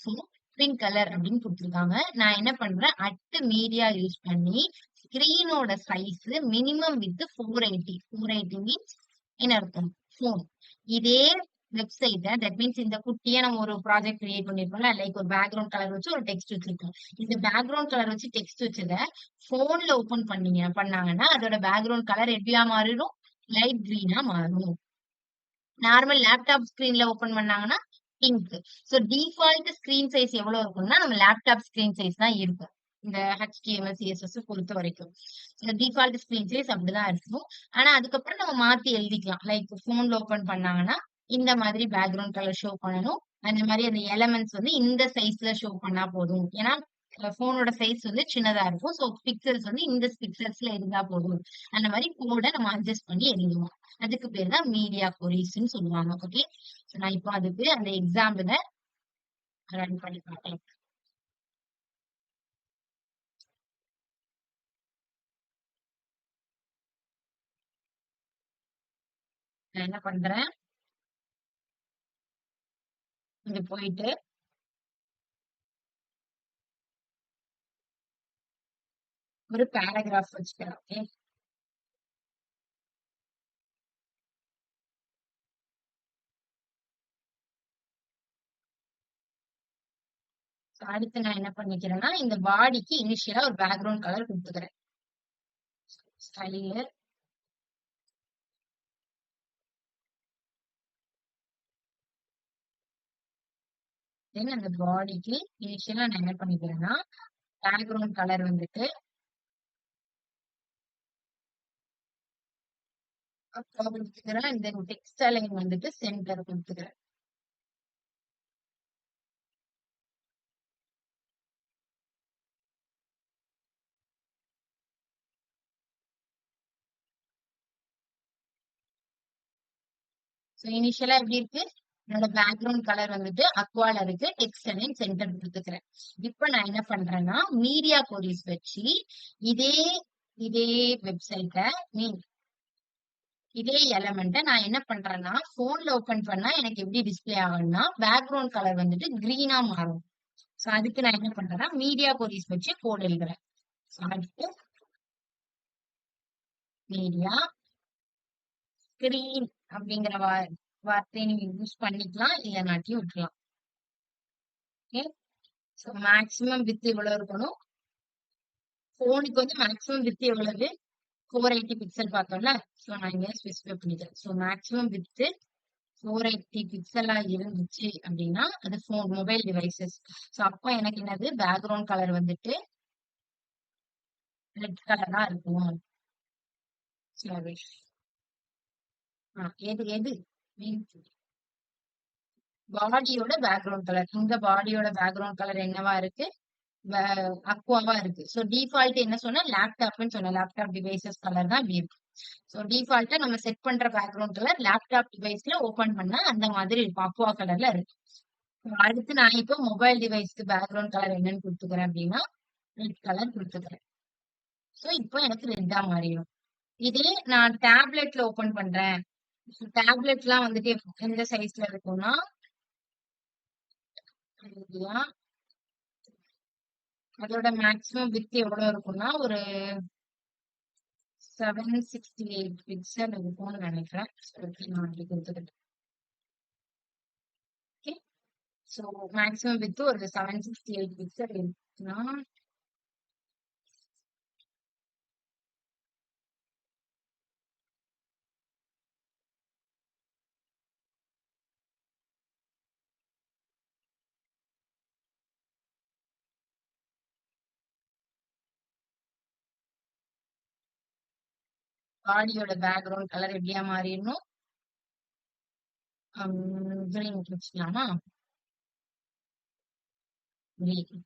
சோ பிங்க் கலர் அப்படின்னு குடுத்திருக்காங்க. நான் என்ன பண்றேன், மீடியா யூஸ் பண்ணி ஸ்கிரீனோட சைஸ் மினிமம் வித் 480. 480 மீன்ஸ் என்ன அர்த்தம்? ஃபோன். இதே வெப்சைட்ட தட் மீன்ஸ் இந்த குட்டியா நம்ம ஒரு ப்ராஜெக்ட் கிரியேட் பண்ணிருக்கோம்ல, லைக் ஒரு பேக்ரவுண்ட் கலர் வச்சு ஒரு டெக்ஸ்ட் வச்சிருக்கோம். இந்த பேக்ரவுண்ட் கலர் வச்சு டெக்ஸ்ட் வச்சத போன்ல ஓபன் பண்ணாங்கன்னா அதோட பேக்ரவுண்ட் கலர் எப்படியா மாறிடும்? லைட் கிரீனா மாறும். நார்மல் லேப்டாப் ஸ்கிரீன்ல ஓபன் பண்ணாங்கன்னா pink. So default screen size எவ்வளவு இருக்கும்னா நம்ம லேப்டாப் ஸ்கிரீன் சைஸ் தான் இருக்கும். இந்த HTML, CSS பொறுத்த வரைக்கும் டிஃபால்ட் ஸ்கிரீன் சைஸ் அப்படிதான் இருக்கும். ஆனா அதுக்கப்புறம் நம்ம மாத்தி எழுதிக்கலாம். லைக் போன்ல ஓபன் பண்ணாங்கன்னா இந்த மாதிரி பேக்ரவுண்ட் கலர் ஷோ பண்ணணும். அந்த மாதிரி அந்த எலமெண்ட்ஸ் வந்து இந்த சைஸ்ல ஷோ பண்ணா போதும். ஏன்னா போனோட சைஸ் வந்து சின்னதா இருக்கும். சோ பிக்சல்ஸ் வந்து இந்த பிக்சல்ஸ்ல இருந்தா போதும். அந்த மாதிரி கோட நம்ம அட்ஜஸ்ட் பண்ணி எழுதுவோம். அதுக்கு பேர் தான் மீடியா கொரிஸ்ன்னு சொல்லுவாங்க. ஓகே. நான் இப்போ அதுக்கு அந்த எக்ஸாம்பிள ரன் பண்ணி பார்க்கலாம். நான் என்ன பண்றேன், இங்க போயிட்டு ஒரு பேராகிராஃப் வச்சுக்கிறேன். ஓகே. அடுத்து நான் என்ன பண்ணிக்கிறேன்னா இந்த பாடிக்கு இனிஷியலா ஒரு பேக்ரவுண்ட் கலர் கொடுத்துக்கிறேன். ஸ்டைல் தென் அந்த பாடிக்கு இனிஷியலா நான் என்ன பண்ணிக்கிறேன்னா பேக்ரவுண்ட் கலர் வந்துட்டு கொடுத்துக்கிறேன். இந்த டெக்ஸ்ட் அலைன் வந்துட்டு சென்டர் கொடுத்துக்கிறேன். சோ இனிஷியலா எப்படி இருக்கு? என்னோட பேக்ரவுண்ட் கலர் வந்துட்டு அக்வால இருக்கு. டெக்ஸ்ட் அலைன் சென்டர் கொடுத்துக்கிறேன். இப்ப நான் என்ன பண்றேன்னா மீடியா கொரிஸ் வச்சு இதே இதே வெப்சைட்ட இதே எலமெண்ட்ட நான் என்ன பண்றேன்னா போன்ல ஓபன் பண்ணா எனக்கு எப்படி டிஸ்ப்ளே ஆகும்னா பேக்ரவுண்ட் கலர் வந்துட்டு கிரீனா மாறும். சோ அதுக்கு நான் என்ன பண்றேன்னா மீடியா கொரிஸ் வச்சு கோட் எழுதுறேன். அடுத்து மீடியா ஸ்கிரீன் அப்படிங்கிற வார்த்தையை நீங்க யூஸ் பண்ணிக்கலாம், இல்லைனாட்டியும் விட்டுலாம். ஓகே. சோ மேக்ஸிமம் வித் எவ்வளவு இருக்கணும்? போனுக்கு வந்து மேக்ஸிமம் வித் எவ்வளவு? 480 பிக்சல் பார்த்தோம்ல. சோ நான் இங்க ஸ்பெசிஃபை பண்ணிக்கிறேன். சோ மேக்ஸிமம் வித் 480 பிக்சலா இருந்துச்சு அப்படின்னா அது போன் மொபைல் டிவைசஸ். சோ அப்ப எனக்கு என்னது பேக்ரவுண்ட் கலர் வந்துட்டு ரெட் கலரா இருக்கும். சரி. எது எது பாடியோட பேக்ரவுண்ட் கலர். இந்த பாடியோட பேக்ரவுண்ட் கலர் என்னவா இருக்கு? அக்வாவா இருக்கு. சோ டிஃபால்ட் என்ன சொன்னா லேப்டாப்னு சொன்ன லேப்டாப் டிவைசஸ் கலர் தான் இப்படி இருக்கு. சோ டிஃபால்ட்டா நம்ம செட் பண்ற பேக்ரவுண்ட் கலர் லேப்டாப் டிவைஸ்ல ஓபன் பண்ணா அந்த மாதிரி இருக்கும். அக்வா கலர்ல இருக்கு. அடுத்து நான் இப்போ மொபைல் டிவைஸ்க்கு பேக்ரவுண்ட் கலர் என்னன்னு கொடுத்துக்கிறேன் அப்படின்னா ரெட் கலர் கொடுத்துக்கிறேன். ஸோ இப்போ எனக்கு ரெட்டா மாறிடும். இதே நான் டேப்லெட்ல ஓபன் பண்றேன். டேப்லெட்லாம் வந்துட்டு எந்த சைஸ்ல இருக்கும்னா இல்லையா, அதோட மேக்ஸிமம் வித் எவ்வளவு இருக்கும்னா ஒரு 768 பிக்சல் இருக்கும்னு நினைக்கிறேன். நான் அப்படி கொடுத்துக்கிட்டேன். ஓகே, ஸோ மேக்ஸிமம் வித் ஒரு 768 பிக்சல் இருக்குன்னா பாடியோட பேக்ரவுண்ட் கலர் எப்படியா மாறிடணும், கிரீன் வச்சுக்கலாமா, கிரீன்.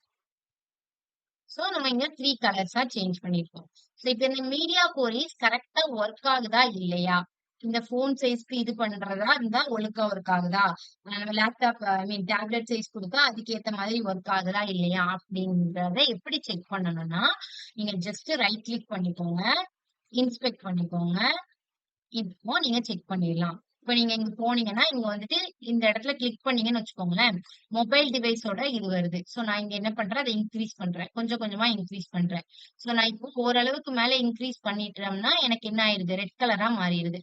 சோ நம்ம இங்க 3 கலர்ஸா சேஞ்ச் பண்ணிருக்கோம். சோ இப்ப இந்த மீடியா கோரிஸ் கரெக்டா ஒர்க் ஆகுதா இல்லையா, இந்த போன் சைஸ்க்கு இது பண்றதா இருந்தா ஒழுங்கா ஒர்க் ஆகுதா, நம்ம லேப்டாப் ஐ மீன் டேப்லெட் சைஸ் கொடுத்தா அதுக்கேத்த மாதிரி ஒர்க் ஆகுதா இல்லையா அப்படின்றத எப்படி செக் பண்ணணும்னா, நீங்க ஜஸ்ட் ரைட் கிளிக் பண்ணிக்கோங்க, இன்ஸ்பெக்ட் பண்ணிக்கோங்க. இப்போ நீங்க செக் பண்ணிடலாம். இப்ப நீங்க இங்க போனீங்கன்னா இங்க வந்துட்டு இந்த இடத்துல கிளிக் பண்ணீங்கன்னு வச்சுக்கோங்களேன், மொபைல் டிவைஸோட இது வருது. சோ நான் இங்க என்ன பண்றேன், அதை இன்க்ரீஸ் பண்றேன், கொஞ்சம் கொஞ்சமா இன்க்ரீஸ் பண்றேன். சோ நான் இப்போ ஓரளவுக்கு மேல இன்க்ரீஸ் பண்ணிட்டோம்னா எனக்கு என்ன ஆயிருது, ரெட் கலரா மாறிடுது.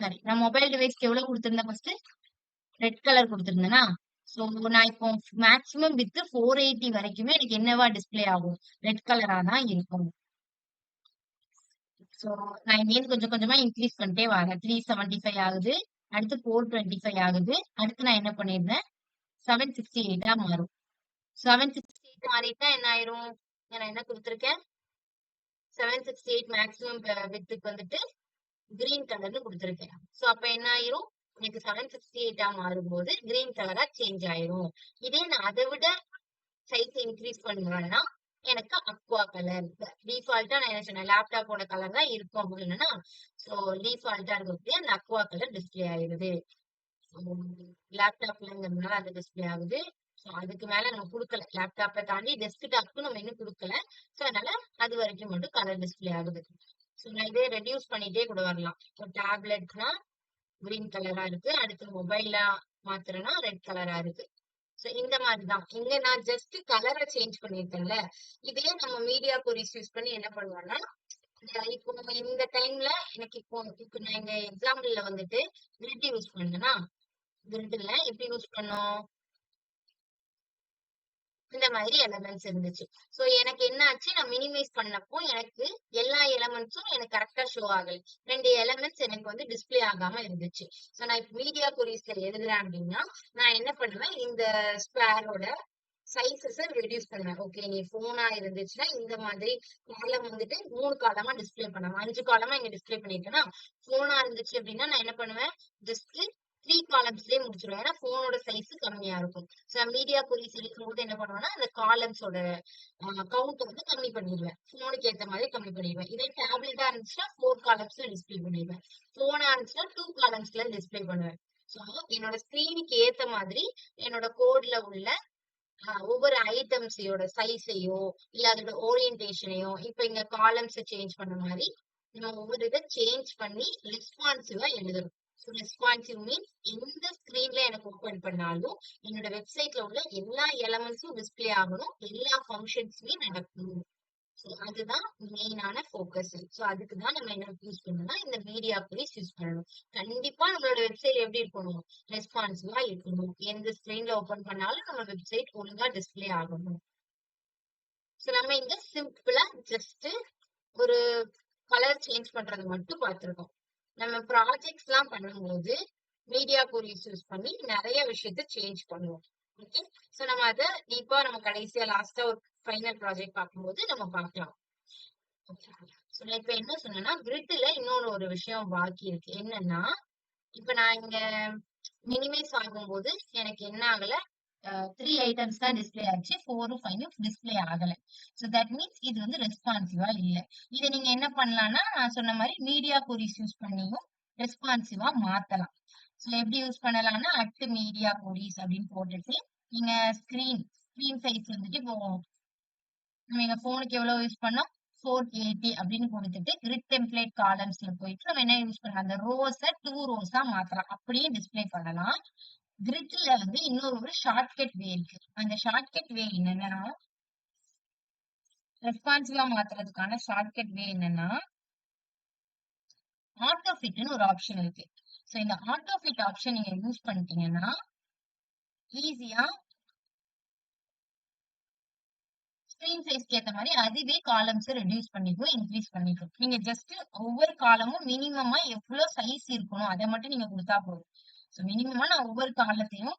சாரி, நான் மொபைல் டிவைஸ்க்கு எவ்வளவு கொடுத்திருந்தேன் ஃபர்ஸ்ட், ரெட் கலர் கொடுத்திருந்தேனா. சோ நான் இப்போ மேக்ஸிமம் வித் 480 வரைக்குமே எனக்கு என்னவா டிஸ்ப்ளே ஆகும், ரெட் கலரா தான் இருக்கும். சோ நான் இங்கேருந்து கொஞ்சம் கொஞ்சமா இன்க்ரீஸ் பண்ணிட்டே வரேன். 375 ஆகுது, அடுத்து 425 ஆகுது, அடுத்து நான் என்ன பண்ணிருந்தேன், 768 மாறும். 768 மாறிட்டா என்ன ஆயிரும், நான் என்ன கொடுத்திருக்கேன், 768 மேக்ஸிமம் வித்துக்கு வந்துட்டு கிரீன் கலர்னு கொடுத்திருக்கேன். சோ அப்ப என்ன ஆயிரும், எனக்கு 768 மாறும்போது கிரீன் கலரா சேஞ்ச் ஆயிரும். இதே நான் அதை விட சைஸ் இன்க்ரீஸ் பண்றேன்னா எனக்கு அக்வா கலர், டிஃபால்ட்டா நான் என்ன சொன்னேன், லேப்டாப்போட கலர் தான் இருக்கும் அப்படின்னா, சோ டிஃபால்ட்டா இருக்கக்கூடிய அந்த அக்வா கலர் டிஸ்பிளே ஆயிருது. லேப்டாப்லங்கிறதுனால அது டிஸ்பிளே ஆகுது. சோ அதுக்கு மேல நம்ம கொடுக்கல, லேப்டாப்பை தாண்டி டெஸ்க்டாப்க்கு நம்ம இன்னும் கொடுக்கல. சோ அதனால அது வரைக்கும் மட்டும் கலர் டிஸ்பிளே ஆகுது. சோ நான் இதே ரெடியூஸ் பண்ணிட்டே கூட வரலாம். இப்போ டேப்லெட்னா கிரீன் கலரா இருக்கு, அடுத்து மொபைல்ல மாத்துறேன்னா ரெட் கலரா இருக்கு. சோ இந்த மாதிரிதான் இங்க நான் ஜஸ்ட் கலரை சேஞ்ச் பண்ணிருக்கேன்ல. இதே நம்ம மீடியா கொரிஸ் யூஸ் பண்ணி என்ன பண்ணுவோம்னா, இப்போ நம்ம இந்த டைம்ல எனக்கு இப்போ நான் எங்க எக்ஸாம்பிள்ல வந்துட்டு கிரிட் யூஸ் பண்ணேன்னா, கிரிட்ல எப்படி யூஸ் பண்ணோம், இந்த மாதிரி எலமெண்ட்ஸ் இருந்துச்சு. சோ எனக்கு என்ன ஆச்சு, நான் மினிமைஸ் பண்ணப்போ எனக்கு எல்லா எலமெண்ட்ஸும் எனக்கு கரெக்டா ஷோ ஆகல. 2 எலமெண்ட்ஸ் எனக்கு வந்து டிஸ்ப்ளே ஆகாம இருந்துச்சு. சோ நான் இப்ப மீடியா கொரிஸ்ல எழுதுறேன் அப்படின்னா நான் என்ன பண்ணுவேன், இந்த ஸ்கொயரோட சைஸஸ் ரெடியூஸ் பண்ணுவேன். ஓகே, நீ போனா இருந்துச்சுன்னா இந்த மாதிரி காலம் வந்துட்டு 3 காலமா டிஸ்ப்ளே பண்ணலாம், 5 காலமா இங்க டிஸ்ப்ளே பண்ணிருக்கேன்னா, போனா இருந்துச்சு அப்படின்னா நான் என்ன பண்ணுவேன், ஜஸ்ட் 3 காலம்ஸ்லயே முடிச்சிருவேன். ஏன்னா போனோட சைஸ் கம்மியா இருக்கும். சோ மீடியா கொரிஸ் எடுக்கும்போது என்ன பண்ணுவேன்னா, அந்த காலம்ஸோட கவுண்ட் வந்து கம்மி பண்ணிடுவேன், போனுக்கு ஏத்த மாதிரி கம்மி பண்ணிடுவேன். இதே டேப்லெட்டா இருந்துச்சுன்னா 4 காலம்ஸ்ல டிஸ்ப்ளே பண்ணிடுவேன், போனா இருந்துச்சுன்னா 2 காலம்ஸ்ல டிஸ்ப்ளே பண்ணுவேன். சோ என்னோட ஸ்கிரீனுக்கு ஏத்த மாதிரி என்னோட கோட்ல உள்ள ஒவ்வொரு ஐட்டம்ஸையோட சைஸையோ இல்ல அதோட ஓரியன்டேஷனையோ, இப்ப இங்க காலம்ஸ் சேஞ்ச் பண்ண மாதிரி நம்ம ஒவ்வொரு இதை சேஞ்ச் பண்ணி ரெஸ்பான்சிவா எழுதணும். ரெஸ்பான்சிவ் மீன்ஸ் எந்த ஸ்கிரீன்ல எனக்கு ஓபன் பண்ணாலும் என்னோட வெப்சைட்ல உள்ள எல்லா எலமெண்ட்ஸும் டிஸ்ப்ளே ஆகணும், எல்லா ஃபங்க்ஷன்ஸுமே நடக்கணும். அதுதான் மெயினான ஃபோக்கஸ். சோ அதுக்கு தான் நம்ம என்ன யூஸ் பண்ணணும்னா இந்த மீடியா கொரிஸ் யூஸ் பண்ணணும். கண்டிப்பா நம்மளோட வெப்சைட் எப்படி இருக்கணும், ரெஸ்பான்சிவா இருக்கணும். எந்த ஸ்கிரீன்ல ஓபன் பண்ணாலும் நம்ம வெப்சைட் ஒழுங்கா டிஸ்ப்ளே ஆகணும். சோ நம்ம இங்க சிம்பிளா ஜஸ்ட் ஒரு கலர் சேஞ்ச் பண்றது மட்டும் பார்த்திருக்கோம். நம்ம ப்ராஜெக்ட்ஸ் எல்லாம் பண்ணும்போது மீடியா கொரிஸ் யூஸ் பண்ணி நிறைய விஷயத்த சேஞ்ச் பண்ணுவோம். ஓகே, சோ நம்ம அதை டீப்பா நம்ம கடைசியா லாஸ்டா ஒரு ஃபைனல் ப்ராஜெக்ட் பார்க்கும்போது நம்ம பார்க்கலாம். சோ நான் இப்ப என்ன சொன்னேன்னா, கிரிட்ல இன்னொரு ஒரு விஷயம் பாக்கி இருக்கு. என்னன்னா, இப்ப நான் இங்க மினிமைஸ் ஆகும்போது எனக்கு என்ன ஆகல, 3 ஐட்டம்ஸ் தான் டிஸ்ப்ளே ஆச்சு, 4 5 டிஸ்ப்ளே ஆகல. சோ தட் மீன்ஸ் இது வந்து ரெஸ்பான்சிவா இல்ல. இதை நீங்க என்ன பண்ணலாம்னா, நான் சொன்ன மாதிரி மீடியா கொரிஸ் யூஸ் பண்ணியும் ரெஸ்பான்சிவா மாத்தலாம். சோ எப்படி யூஸ் பண்ணலாம்னா, மீடியா கொரிஸ் அப்படின்னு போட்டுட்டு நீங்க ஸ்கிரீன் சைஸ் வந்துட்டு இப்போ நம்ம எங்க போனுக்கு எவ்வளவு யூஸ் பண்ணோம் 480 அப்படின்னு கொடுத்துட்டு கிரிட் டெம்ப்ளேட் காலம்ஸ்ல போயிட்டு நம்ம என்ன யூஸ் பண்ணலாம் அந்த ரோஸ 2 ரோஸா மாத்தலாம் அப்படியே டிஸ்ப்ளே பண்ணலாம். கிரிட்ல வந்து இன்னொரு ஒரு ஷார்ட்கட் வே இருக்கு. அந்த ஷார்ட்கட் வே என்னன்னா ரெஸ்பான்சிவா மாத்துறதுக்கான ஷார்ட்கட் வே என்னன்னா ஆட்டோ ஃபிட்னு ஒரு ஆப்ஷன் இருக்கு. சோ இந்த ஆட்டோ ஃபிட் ஆப்ஷன் நீங்க யூஸ் பண்ணிட்டீங்கன்னா ஈஸியா ஸ்கிரீன் சைஸ்க்கு ஏத்த மாதிரி அதுவே காலம்ஸ் ரெடியூஸ் பண்ணிக்கும் இன்க்ரீஸ் பண்ணிக்கும். நீங்க ஜஸ்ட் ஒவ்வொரு காலமும் மினிமமா எவ்வளவு சைஸ் இருக்கணும் அதை மட்டும் நீங்க கொடுத்தா போதும். ஸோ மினிமமா நான் ஒவ்வொரு காலத்தையும்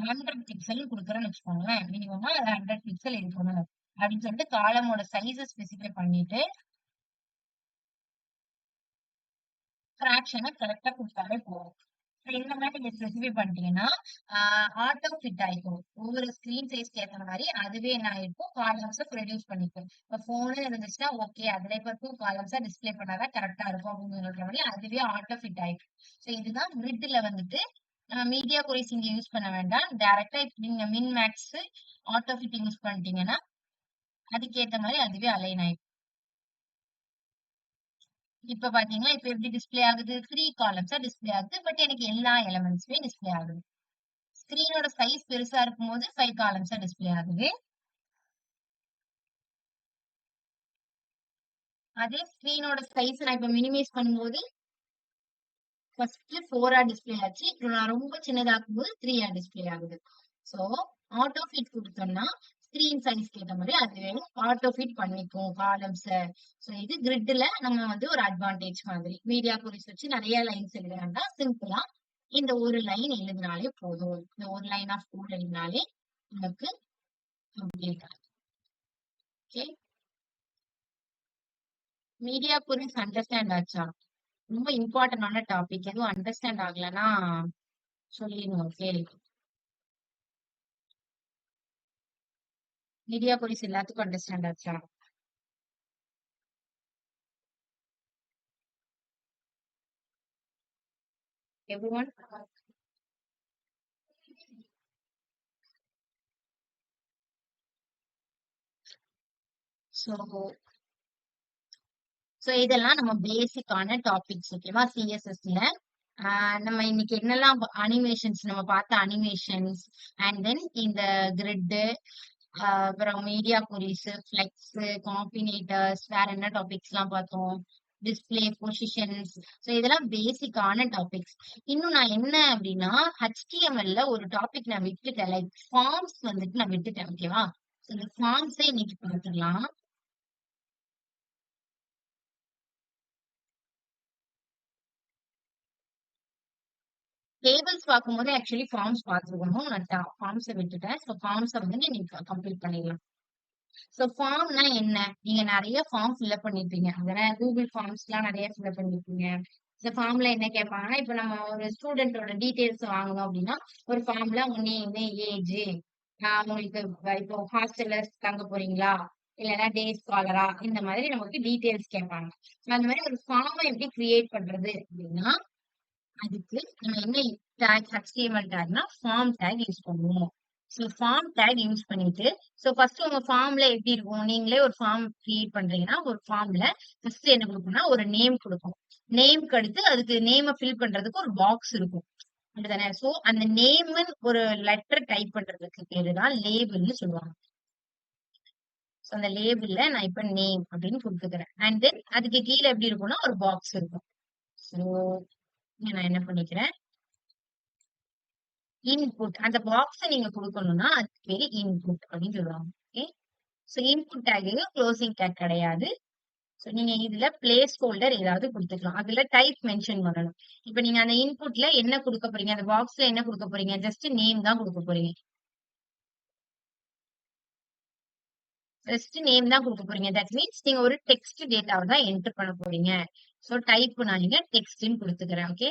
100 பிக்சல் கொடுக்குறேன்னு வச்சுக்கோங்களேன். மினிமமா 100 பிக்சல் இருக்கணும் அப்படின்னு சொல்லிட்டு காலமோட சைஸை ஸ்பெசிஃபை பண்ணிட்டு ஃபிராக்ஷனை கரெக்டா கொடுத்தாலே போதும். இந்த மாதிரி நீங்க ஸ்பெசிஃபை பண்ணிட்டீங்கன்னா ஆட்டோ ஃபிட் ஆயிக்கும். ஒவ்வொரு ஸ்கிரீன் சைஸ்க்கு ஏற்ற மாதிரி அதுவே என்ன ஆயிருக்கும் காலம்ஸை ப்ரொடியூஸ் பண்ணிக்கும். இப்போ போனு இருந்துச்சுன்னா ஓகே அதுல இப்ப 2 காலம்ஸா டிஸ்பிளே பண்ணாதான் கரெக்டா இருக்கும் அப்படின்னு சொல்ற மாதிரி அதுவே ஆட்டோ ஃபிட் ஆயிக்கும். ஸோ இதுதான் கிரிட்ல வந்துட்டு நம்ம மீடியா குறைஸ் இங்க யூஸ் பண்ண வேண்டாம். டைரக்டா இப்ப நீங்க மின் மேக்ஸ் ஆட்டோ ஃபிட் யூஸ் பண்ணிட்டீங்கன்னா அதுக்கேற்ற மாதிரி அதுவே அலைன் ஆயிடும். இப்ப பாத்தீங்கன்னா இப்ப எப்படி டிஸ்பிளே ஆகுது 3 காலம்ஸா டிஸ்பிளே ஆகுது. பட் எனக்கு எல்லா எலமெண்ட்ஸுமே டிஸ்பிளே ஆகுது. ஸ்கிரீனோட சைஸ் பெருசா இருக்கும்போது 5 காலம்ஸா டிஸ்பிளே ஆகுது. அதே ஸ்கிரீனோட சைஸ் நான் இப்ப மினிமைஸ் பண்ணும்போது ஃபர்ஸ்ட் 4ஆ டிஸ்பிளே ஆச்சு. இப்போ நான் ரொம்ப சின்னதாக்கும் போது 3ஆ டிஸ்பிளே ஆகுது. சோ ஆட்டோ ஃபிட் கொடுத்தோம்னா ஸ்கிரீன் சைஸ்க்கு ஏத்த மாதிரி அதுவே ஆட்டோ ஃபிட் பண்ணிக்கும் காலம்ஸ. சோ இது கிரிட்ல நம்ம வந்து ஒரு அட்வான்டேஜ் மாதிரி. மீடியா குறிச்சு வச்சு நிறைய லைன்ஸ் எழுதுறாங்கன்னா சிம்பிளா இந்த ஒரு லைன் எழுதினாலே போதும். இந்த ஒரு லைன் ஆஃப் கோட் எழுதினாலே நமக்கு கம்ப்ளீட் ஆகும். ஓகே, மீடியா குறிச்சு அண்டர்ஸ்டாண்ட் ஆச்சா? ரொம்ப இம்பார்ட்டன்டான டாபிக். எதுவும் அண்டர்ஸ்டாண்ட் ஆகலன்னா சொல்லிடுங்க. ஓகே, மீடியா குறிச்சு எல்லாத்துக்கும் அண்டர்ஸ்டாண்ட் ஆச்சா? எவ்ரிஒன்? ஸோ ஸோ இதெல்லாம் நம்ம பேசிக்கான டாபிக்ஸ். ஓகேவா? சிஎஸ்எஸ்ல நம்ம இன்னைக்கு என்னெல்லாம் அனிமேஷன்ஸ் நம்ம பார்த்த அனிமேஷன்ஸ் அண்ட் தென் இந்த கிரிட்டு அப்புறம் மீடியா குரீஸ் ஃபிளெக்ஸ் காம்பினேட்டர்ஸ் வேற என்ன டாபிக்ஸ் எல்லாம் பார்த்தோம் டிஸ்பிளே பொசிஷன்ஸ். ஸோ இதெல்லாம் பேசிக்கான டாபிக்ஸ். இன்னும் நான் என்ன அப்படின்னா ஹெச்டிஎம்எல்ல ஒரு டாபிக் நான் விட்டுட்டேன். லைக் ஃபார்ம்ஸ் வந்துட்டு நான் விட்டுட்டேன். ஓகேவா? ஸோ இந்த ஃபார்ம்ஸே இன்னைக்கு பார்த்துக்கலாம். டேபிள்ஸ் பார்க்கும்போது ஆக்சுவலி ஃபார்ம்ஸ் பார்த்துருக்கணும். நான் ஃபார்ம்ஸை விட்டுட்டேன். ஸோ ஃபார்ம்ஸை வந்து நீங்க கம்ப்ளீட் பண்ணிடலாம். ஸோ ஃபார்ம்னா என்ன? நீங்க நிறைய ஃபார்ம் ஃபில்அப் பண்ணிருப்பீங்க. அதனால கூகுள் ஃபார்ம்ஸ் எல்லாம் நிறைய ஃபில்அப் பண்ணிருப்பீங்க. இந்த ஃபார்ம்ல என்ன கேட்பாங்கன்னா இப்ப நம்ம ஒரு ஸ்டூடெண்டோட டீடைல்ஸ் வாங்கணும் அப்படின்னா ஒரு ஃபார்ம்ல உங்க நேம் ஏஜ் உங்களுக்கு இப்போ ஹாஸ்டல்ல தங்க போறீங்களா இல்லைன்னா டே ஸ்காலரா இந்த மாதிரி நமக்கு டீடைல்ஸ் கேட்பாங்க. அந்த மாதிரி ஒரு ஃபார்மை எப்படி கிரியேட் பண்றது அப்படின்னா அதுக்கு நம்ம என்ன டேக் HTML டேக்னா ஃபார்ம் டேக் யூஸ் பண்ணுவோம். ஸோ ஃபார்ம் டேக் யூஸ் பண்ணிட்டு ஸோ ஃபர்ஸ்ட் உங்க ஃபார்ம்ல எப்படி இருக்கும்? நீங்களே ஒரு ஃபார்ம் கிரியேட் பண்றீங்கன்னா ஒரு ஃபார்ம்ல ஃபர்ஸ்ட் என்ன கொடுக்கணும்னா ஒரு நேம் கொடுக்கும். நேம்க்கு அடுத்து அதுக்கு நேமை ஃபில் பண்றதுக்கு ஒரு பாக்ஸ் இருக்கும். அப்படிதானே? ஸோ அந்த நேம்னு ஒரு லெட்டர் டைப் பண்றதுக்கு பேரு தான் லேபிள்னு சொல்லுவாங்க. ஸோ அந்த லேபிள்ல நான் இப்ப நேம் அப்படின்னு கொடுத்துக்கிறேன். அண்ட் தென் அதுக்கு கீழே எப்படி இருக்கும்னா ஒரு பாக்ஸ் இருக்கும். ஸோ நான் என்ன பண்ணிக்கிறேன் இன்புட் அந்த பாக்ஸ் நீங்க கொடுக்கணும்னா அதுக்கு பேரு இன்புட் அப்படின்னு சொல்லுவாங்க. Okay, so input take closing take கிடையாது. சோ நீங்க இதுல பிளேஸ் ஹோல்டர் ஏதாவது கொடுத்துக்கலாம். அதுல டைப் மென்ஷன் பண்ணணும். இப்ப நீங்க அந்த இன்புட்ல என்ன கொடுக்க போறீங்க? அந்த பாக்ஸ்ல என்ன கொடுக்க போறீங்க? ஜஸ்ட் நேம் தான் கொடுக்க போறீங்க. ஜஸ்ட் நேம் தான் கொடுக்க போறீங்க. தட் மீன்ஸ் நீங்க ஒரு டெக்ஸ்ட் டேட்டாவை தான் என்டர் பண்ண போறீங்க. சோ டைப் நான் நீங்க டெக்ஸ்ட்னு கொடுத்துக்கிறேன். ஓகே,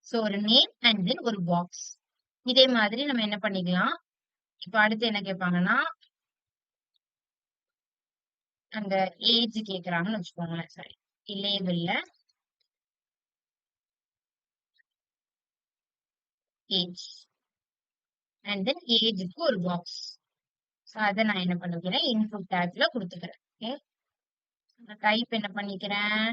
சோ ஒரு நேம் அண்ட் தென் ஒரு பாக்ஸ். இதே மாதிரி நம்ம என்ன பண்ணிக்கலாம்? இப்ப அடுத்து என்ன கேட்பாங்கன்னா அந்த ஏஜ் கேக்குறாங்கன்னு வச்சுக்கோங்களேன். சாரி, லேபிள்ல ஏஜ் அண்ட் தென் ஏஜுக்கு ஒரு பாக்ஸ். ஸோ அதை நான் என்ன பண்ணிக்கிறேன், இன்புட் டேக்ல கொடுத்துக்கிறேன். ஓகே, டைப் என்ன பண்ணிக்கிறேன்,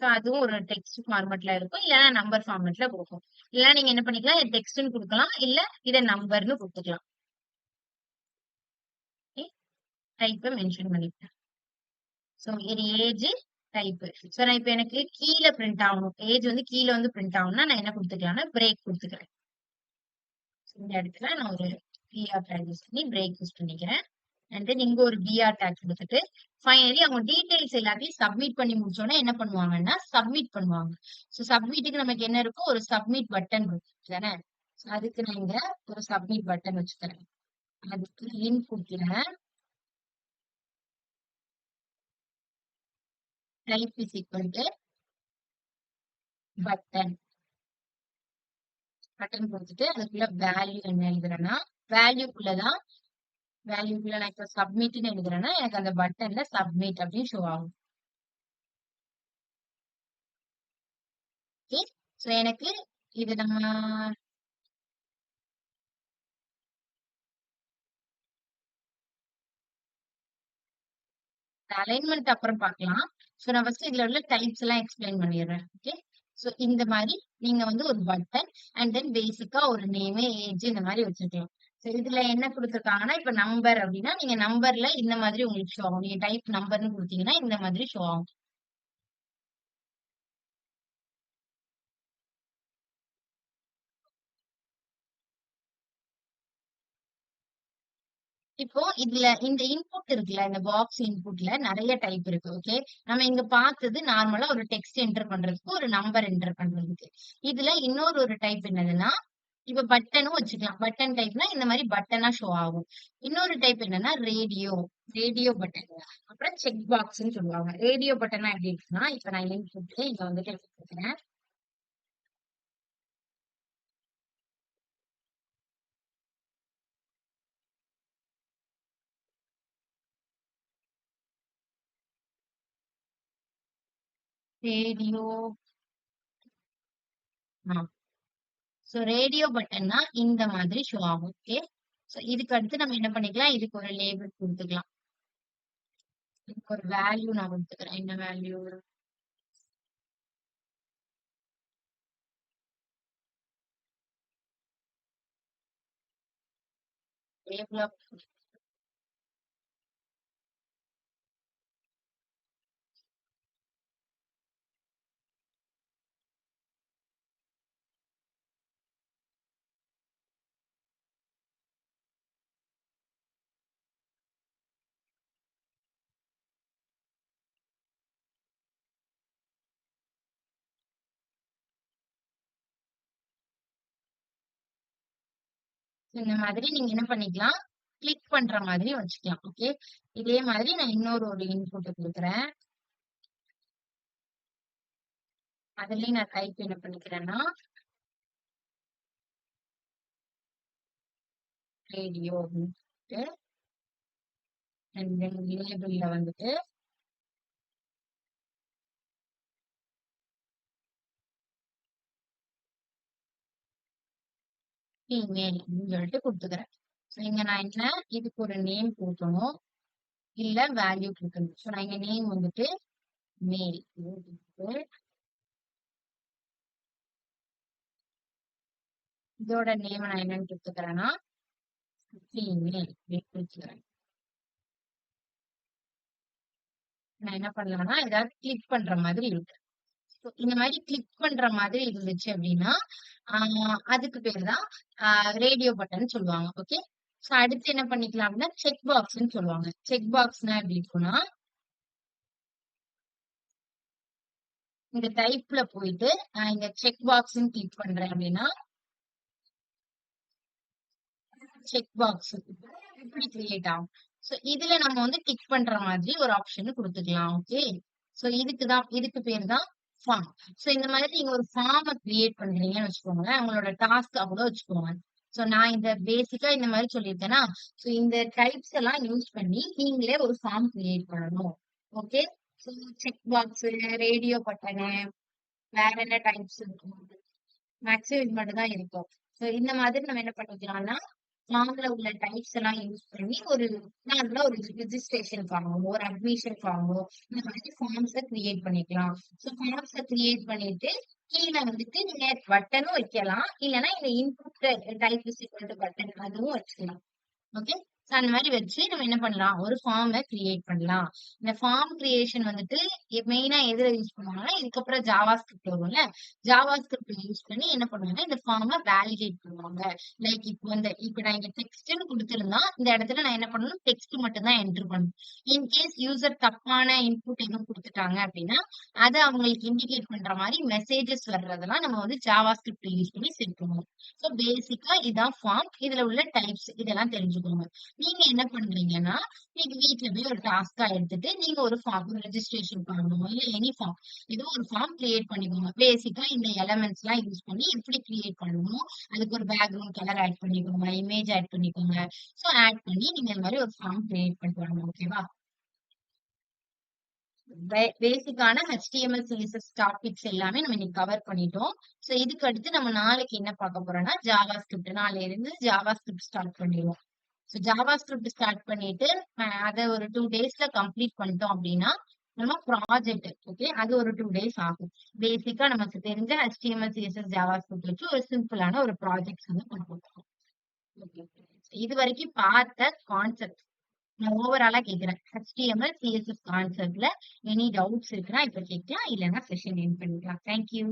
ஸோ அதுவும் ஒரு டெக்ஸ்ட் ஃபார்மேட்ல இருக்கும், இல்லைன்னா நம்பர் ஃபார்மேட்ல கொடுக்கும். இல்லைன்னா நீங்க என்ன பண்ணிக்கலாம், டெக்ஸ்ட்னு கொடுக்கலாம், இல்ல இதை நம்பர்னு கொடுத்துக்கலாம். ஓகே, டைப்பை மென்ஷன் பண்ணிக்கிறேன். ஸோ இது ஏஜ் டைப். ஸோ நான் இப்போ எனக்கு கீழே பிரிண்ட் ஆகணும், ஏஜ் வந்து கீழே வந்து பிரிண்ட் ஆகணும்னா நான் என்ன கொடுத்துக்கலாம்னா பிரேக் கொடுத்துக்கிறேன். இந்த இடத்துல நான் ஒரு பிஆர் டேக் யூஸ் பண்ணி பிரேக் யூஸ் பண்ணிக்கிறேன். அண்ட் தென் இங்க ஒரு பிஆர் டேக் கொடுத்துட்டு ஃபைனலி அவங்க டீடைல்ஸ் எல்லாத்தையும் சப்மிட் பண்ணி முடிச்சோன்னா என்ன பண்ணுவாங்கன்னா சப்மிட் பண்ணுவாங்க. ஸோ சப்மிட்டுக்கு நமக்கு என்ன இருக்கும், ஒரு சப்மிட் பட்டன் இருக்கும் தானே. அதுக்கு நான் இங்க ஒரு சப்மிட் பட்டன் வச்சுக்கிறேன். அதுக்கு இன்புட்ல type is equal to button button கொடுத்துட்டு அதுக்குள்ள வேல்யூ என்ன எழுதுறேன்னா வேல்யூக்குள்ளதான் வேல்யூக்குள்ள நான் இப்ப சப்மிட்னு எழுதுறேன்னா எனக்கு அந்த பட்டன்ல சப்மிட் அப்படின்னு ஷோ ஆகும். ஓகே, ஸோ எனக்கு இது நம்ம அலைன்மெண்ட் அப்புறம் பார்க்கலாம். ஸோ நான் ஃபர்ஸ்ட் இதுல உள்ள டைப்ஸ் எல்லாம் எக்ஸ்பிளைன் பண்ணிடுறேன். ஓகே, ஸோ இந்த மாதிரி நீங்க வந்து ஒரு பட்டன் அண்ட் தென் பேசிக்கா ஒரு நேம் ஏஜ் இந்த மாதிரி வச்சிருக்கலாம். ஸோ இதுல என்ன கொடுத்துருக்காங்கன்னா இப்ப நம்பர் அப்படின்னா நீங்க நம்பர்ல இந்த மாதிரி உங்களுக்கு ஷோ ஆகும். நீங்க டைப் நம்பர்னு கொடுத்தீங்கன்னா இந்த மாதிரி ஷோ ஆகும். இப்போ இதுல இந்த இன்புட் இருக்குல்ல, இந்த பாக்ஸ் இன்புட்ல நிறைய டைப் இருக்கு. ஓகே, நம்ம இங்க பார்த்தது நார்மலா ஒரு டெக்ஸ்ட் என்டர் பண்றதுக்கு, ஒரு நம்பர் என்டர் பண்றதுக்கு. இதுல இன்னொரு ஒரு டைப் என்னதுன்னா இப்ப பட்டனும் வச்சுக்கலாம். பட்டன் டைப்னா இந்த மாதிரி பட்டனா ஷோ ஆகும். இன்னொரு டைப் என்னன்னா ரேடியோ ரேடியோ பட்டன். அப்புறம் செக் பாக்ஸ்ன்னு சொல்லுவாங்க. ரேடியோ பட்டனா எப்படி இருக்குன்னா இப்ப நான் இன்புட் இங்க வந்துட்டு எடுத்துக்கிறேன். ரேடியோ சோ ரேடியோ பட்டன்னா இந்த மாதிரி ஷோ ஆகும். ஓகே, சோ இதுக்கு அடுத்து நம்ம என்ன பண்ணிக்கலாம், இதுக்கு ஒரு லேபிள் கொடுத்துக்கலாம். இதுக்கு ஒரு வேல்யூ நான் கொடுத்துக்கிறேன். என்ன வேல்யூ, லேபிள் ஆஃப் இந்த மாதிரி நீங்க என்ன பண்ணிக்கலாம், கிளிக் பண்ற மாதிரி வச்சுக்கலாம். ஓகே, இதே மாதிரி நான் இன்னொரு ஒரு இன்புட் கொடுக்குறேன். அதுலயும் நான் டைப் என்ன பண்ணிக்கிறேன்னா ரேடியோ அண்ட் தென் லேபிள்ல வந்துட்டு ஃபீமேல் அப்படின்னு சொல்லிட்டு கொடுத்துக்கிறேன். ஸோ இங்க நான் என்ன இதுக்கு ஒரு நேம் கொடுக்கணும், இல்ல வேல்யூ கொடுக்கணும். ஸோ நான் இங்க நேம் வந்துட்டு மேல், இதோட நேம் நான் என்னன்னு கொடுத்துக்கிறேன்னா ஃபீமேல் அப்படின்னு கொடுத்துக்கிறேன். நான் என்ன பண்ணலாம்னா ஏதாவது கிளிக் பண்ற மாதிரி இருக்கு. இந்த மாதிரி கிளிக் பண்ற மாதிரி இருந்துச்சு அப்படின்னா அதுக்கு பேர் தான் ரேடியோ பட்டன் சொல்லுவாங்க. ஓகே, ஸோ அடுத்து என்ன பண்ணிக்கலாம் அப்படின்னா செக் பாக்ஸ்ன்னு சொல்லுவாங்க. செக் பாக்ஸ்னா எப்படி இருக்குன்னா இந்த டைப்ல போயிட்டு நான் இங்க செக் பாக்ஸ்ன்னு கிளிக் பண்றேன் அப்படின்னா செக் பாக்ஸ் இப்படி கிரியேட் ஆகும். ஸோ இதுல நம்ம வந்து கிளிக் பண்ற மாதிரி ஒரு ஆப்ஷன் கொடுத்துக்கலாம். ஓகே, ஸோ இதுக்கு பேர் தான் ஃபார்ம். ஸோ இந்த மாதிரி நீங்க ஒரு ஃபார்மை கிரியேட் பண்றீங்கன்னு வச்சுக்கோங்களேன், உங்களோட டாஸ்க் கூட வச்சுக்கோங்க. ஸோ நான் இந்த பேசிக்கா இந்த மாதிரி சொல்லியிருக்கேன்னா, ஸோ இந்த டைப்ஸ் எல்லாம் யூஸ் பண்ணி நீங்களே ஒரு ஃபார்ம் கிரியேட் பண்ணணும். Okay, so check box, radio button, வேற என்ன டைப்ஸ் இருக்கும், மேக்ஸிமம் இது மட்டும் தான் இருக்கும். ஸோ இந்த மாதிரி நம்ம என்ன பண்ணிக்கலாம்னா ஃபார்ம்ல உள்ள டைப்ஸ் எல்லாம் யூஸ் பண்ணி ஒரு நார்மலா ஒரு ரிஜிஸ்ட்ரேஷன் ஃபார்மோ ஒரு அட்மிஷன் ஃபார்மோ இந்த மாதிரி ஃபார்ம்ஸ கிரியேட் பண்ணிக்கலாம். ஸோ ஃபார்ம்ஸ கிரியேட் பண்ணிட்டு கீழ வந்துட்டு நீங்க பட்டனும் வைக்கலாம். இல்லன்னா இந்த input type is equal to button அதுவும் வச்சுக்கலாம். ஓகே. சோ அந்த மாதிரி வச்சு நம்ம என்ன பண்ணலாம்? ஒரு ஃபார்ம கிரியேட் பண்ணலாம். இந்த ஃபார்ம் கிரியேஷன் வந்துட்டு மெயினா எதுல யூஸ் பண்ணுவாங்கன்னா, இதுக்கப்புறம் ஜாவா ஸ்கிரிப்ட் வரும்ல. ஜாவா ஸ்கிரிப்ட் யூஸ் பண்ணி என்ன பண்ணுவாங்கன்னா, இந்த ஃபார்ம வேலிடேட் பண்ணுவாங்க. லைக் இப்ப நான் இங்க டெக்ஸ்ட்ன்னு குடுத்திருந்தா, இந்த இடத்துல நான் என்ன பண்ணணும்? டெக்ஸ்ட் மட்டும் தான் என்டர் பண்ணணும். இன்கேஸ் யூசர் தப்பான இன்புட் எதுவும் குடுத்துட்டாங்க அப்படின்னா, அத அவங்களுக்கு இண்டிகேட் பண்ற மாரி மெசேஜஸ் வர்றதெல்லாம் நம்ம வந்து ஜாவா ஸ்கிரிப்ட் யூஸ் பண்ணி செட் பண்ணுவோம். சோ பேசிக்கா இதான் ஃபார்ம். இதுல உள்ள டைப்ஸ் இதெல்லாம் தெரிஞ்சுக்கோங்க. நீங்க என்ன பண்றீங்கன்னா, நீங்க வீட்ல போய் ஒரு டாஸ்க்கா எடுத்துட்டு, நீங்க ஒரு ஃபார்ம் ஒரு ரெஜிஸ்ட்ரேஷன் ஃபார்மோ, இல்ல எனி ஃபார்ம் ஏதோ ஒரு ஃபார்ம் கிரியேட் பண்ணிக்கோங்க. பேசிக்கா இந்த எலிமெண்ட்ஸ்லாம் யூஸ் பண்ணி எப்படி கிரியேட் பண்ணணுமோ, அதுக்கு ஒரு பேக்கிரவுண்ட் கலர் ஆட் பண்ணிக்கோங்க, இமேஜ் ஆட் பண்ணிக்கோங்க. சோ ஆட் பண்ணி நீங்க இந்த மாரி ஒரு ஃபார்ம் கிரியேட் பண்ணிட்டு வாங்க. ஓகேவா? பேசிக்கான HTML, CSS டாபிக்ஸ் எல்லாமே நம்ம இன்னைக்கு கவர் பண்ணிட்டோம். சோ இதுக்கு அடுத்து நம்ம நாளைக்கு என்ன பார்க்க போறோம்னா, ஜாவா ஸ்கிரிப்ட். நாளைல இருந்து ஜாவா ஸ்கிரிப்ட் ஸ்டார்ட் பண்ணிடுவோம். ஸோ ஜாவா ஸ்கிரிப்ட் ஸ்டார்ட் பண்ணிட்டு அதை ஒரு 2 டேஸ்ல கம்ப்ளீட் பண்ணிட்டோம் அப்படின்னா நம்ம ப்ராஜெக்ட் ஓகே அது ஒரு 2 டேஸ் ஆகும். பேசிக்கா நமக்கு தெரிஞ்ச HTML, CSS, ஜாவா ஸ்கிரிப்ட் வச்சு ஒரு சிம்பிளான ஒரு ப்ராஜெக்ட் வந்து பண்ணுவோம். Okay. இது வரைக்கும் பார்த்த கான்செப்ட் நான் ஓவராலா கேக்குறேன். HTML, CSS கான்செப்ட்ல எனி டவுட்ஸ் இருக்குன்னா இப்ப கேட்கலாம். இல்லைன்னா செஷன் எண்ட் பண்ணிக்கலாம். தேங்க்யூ.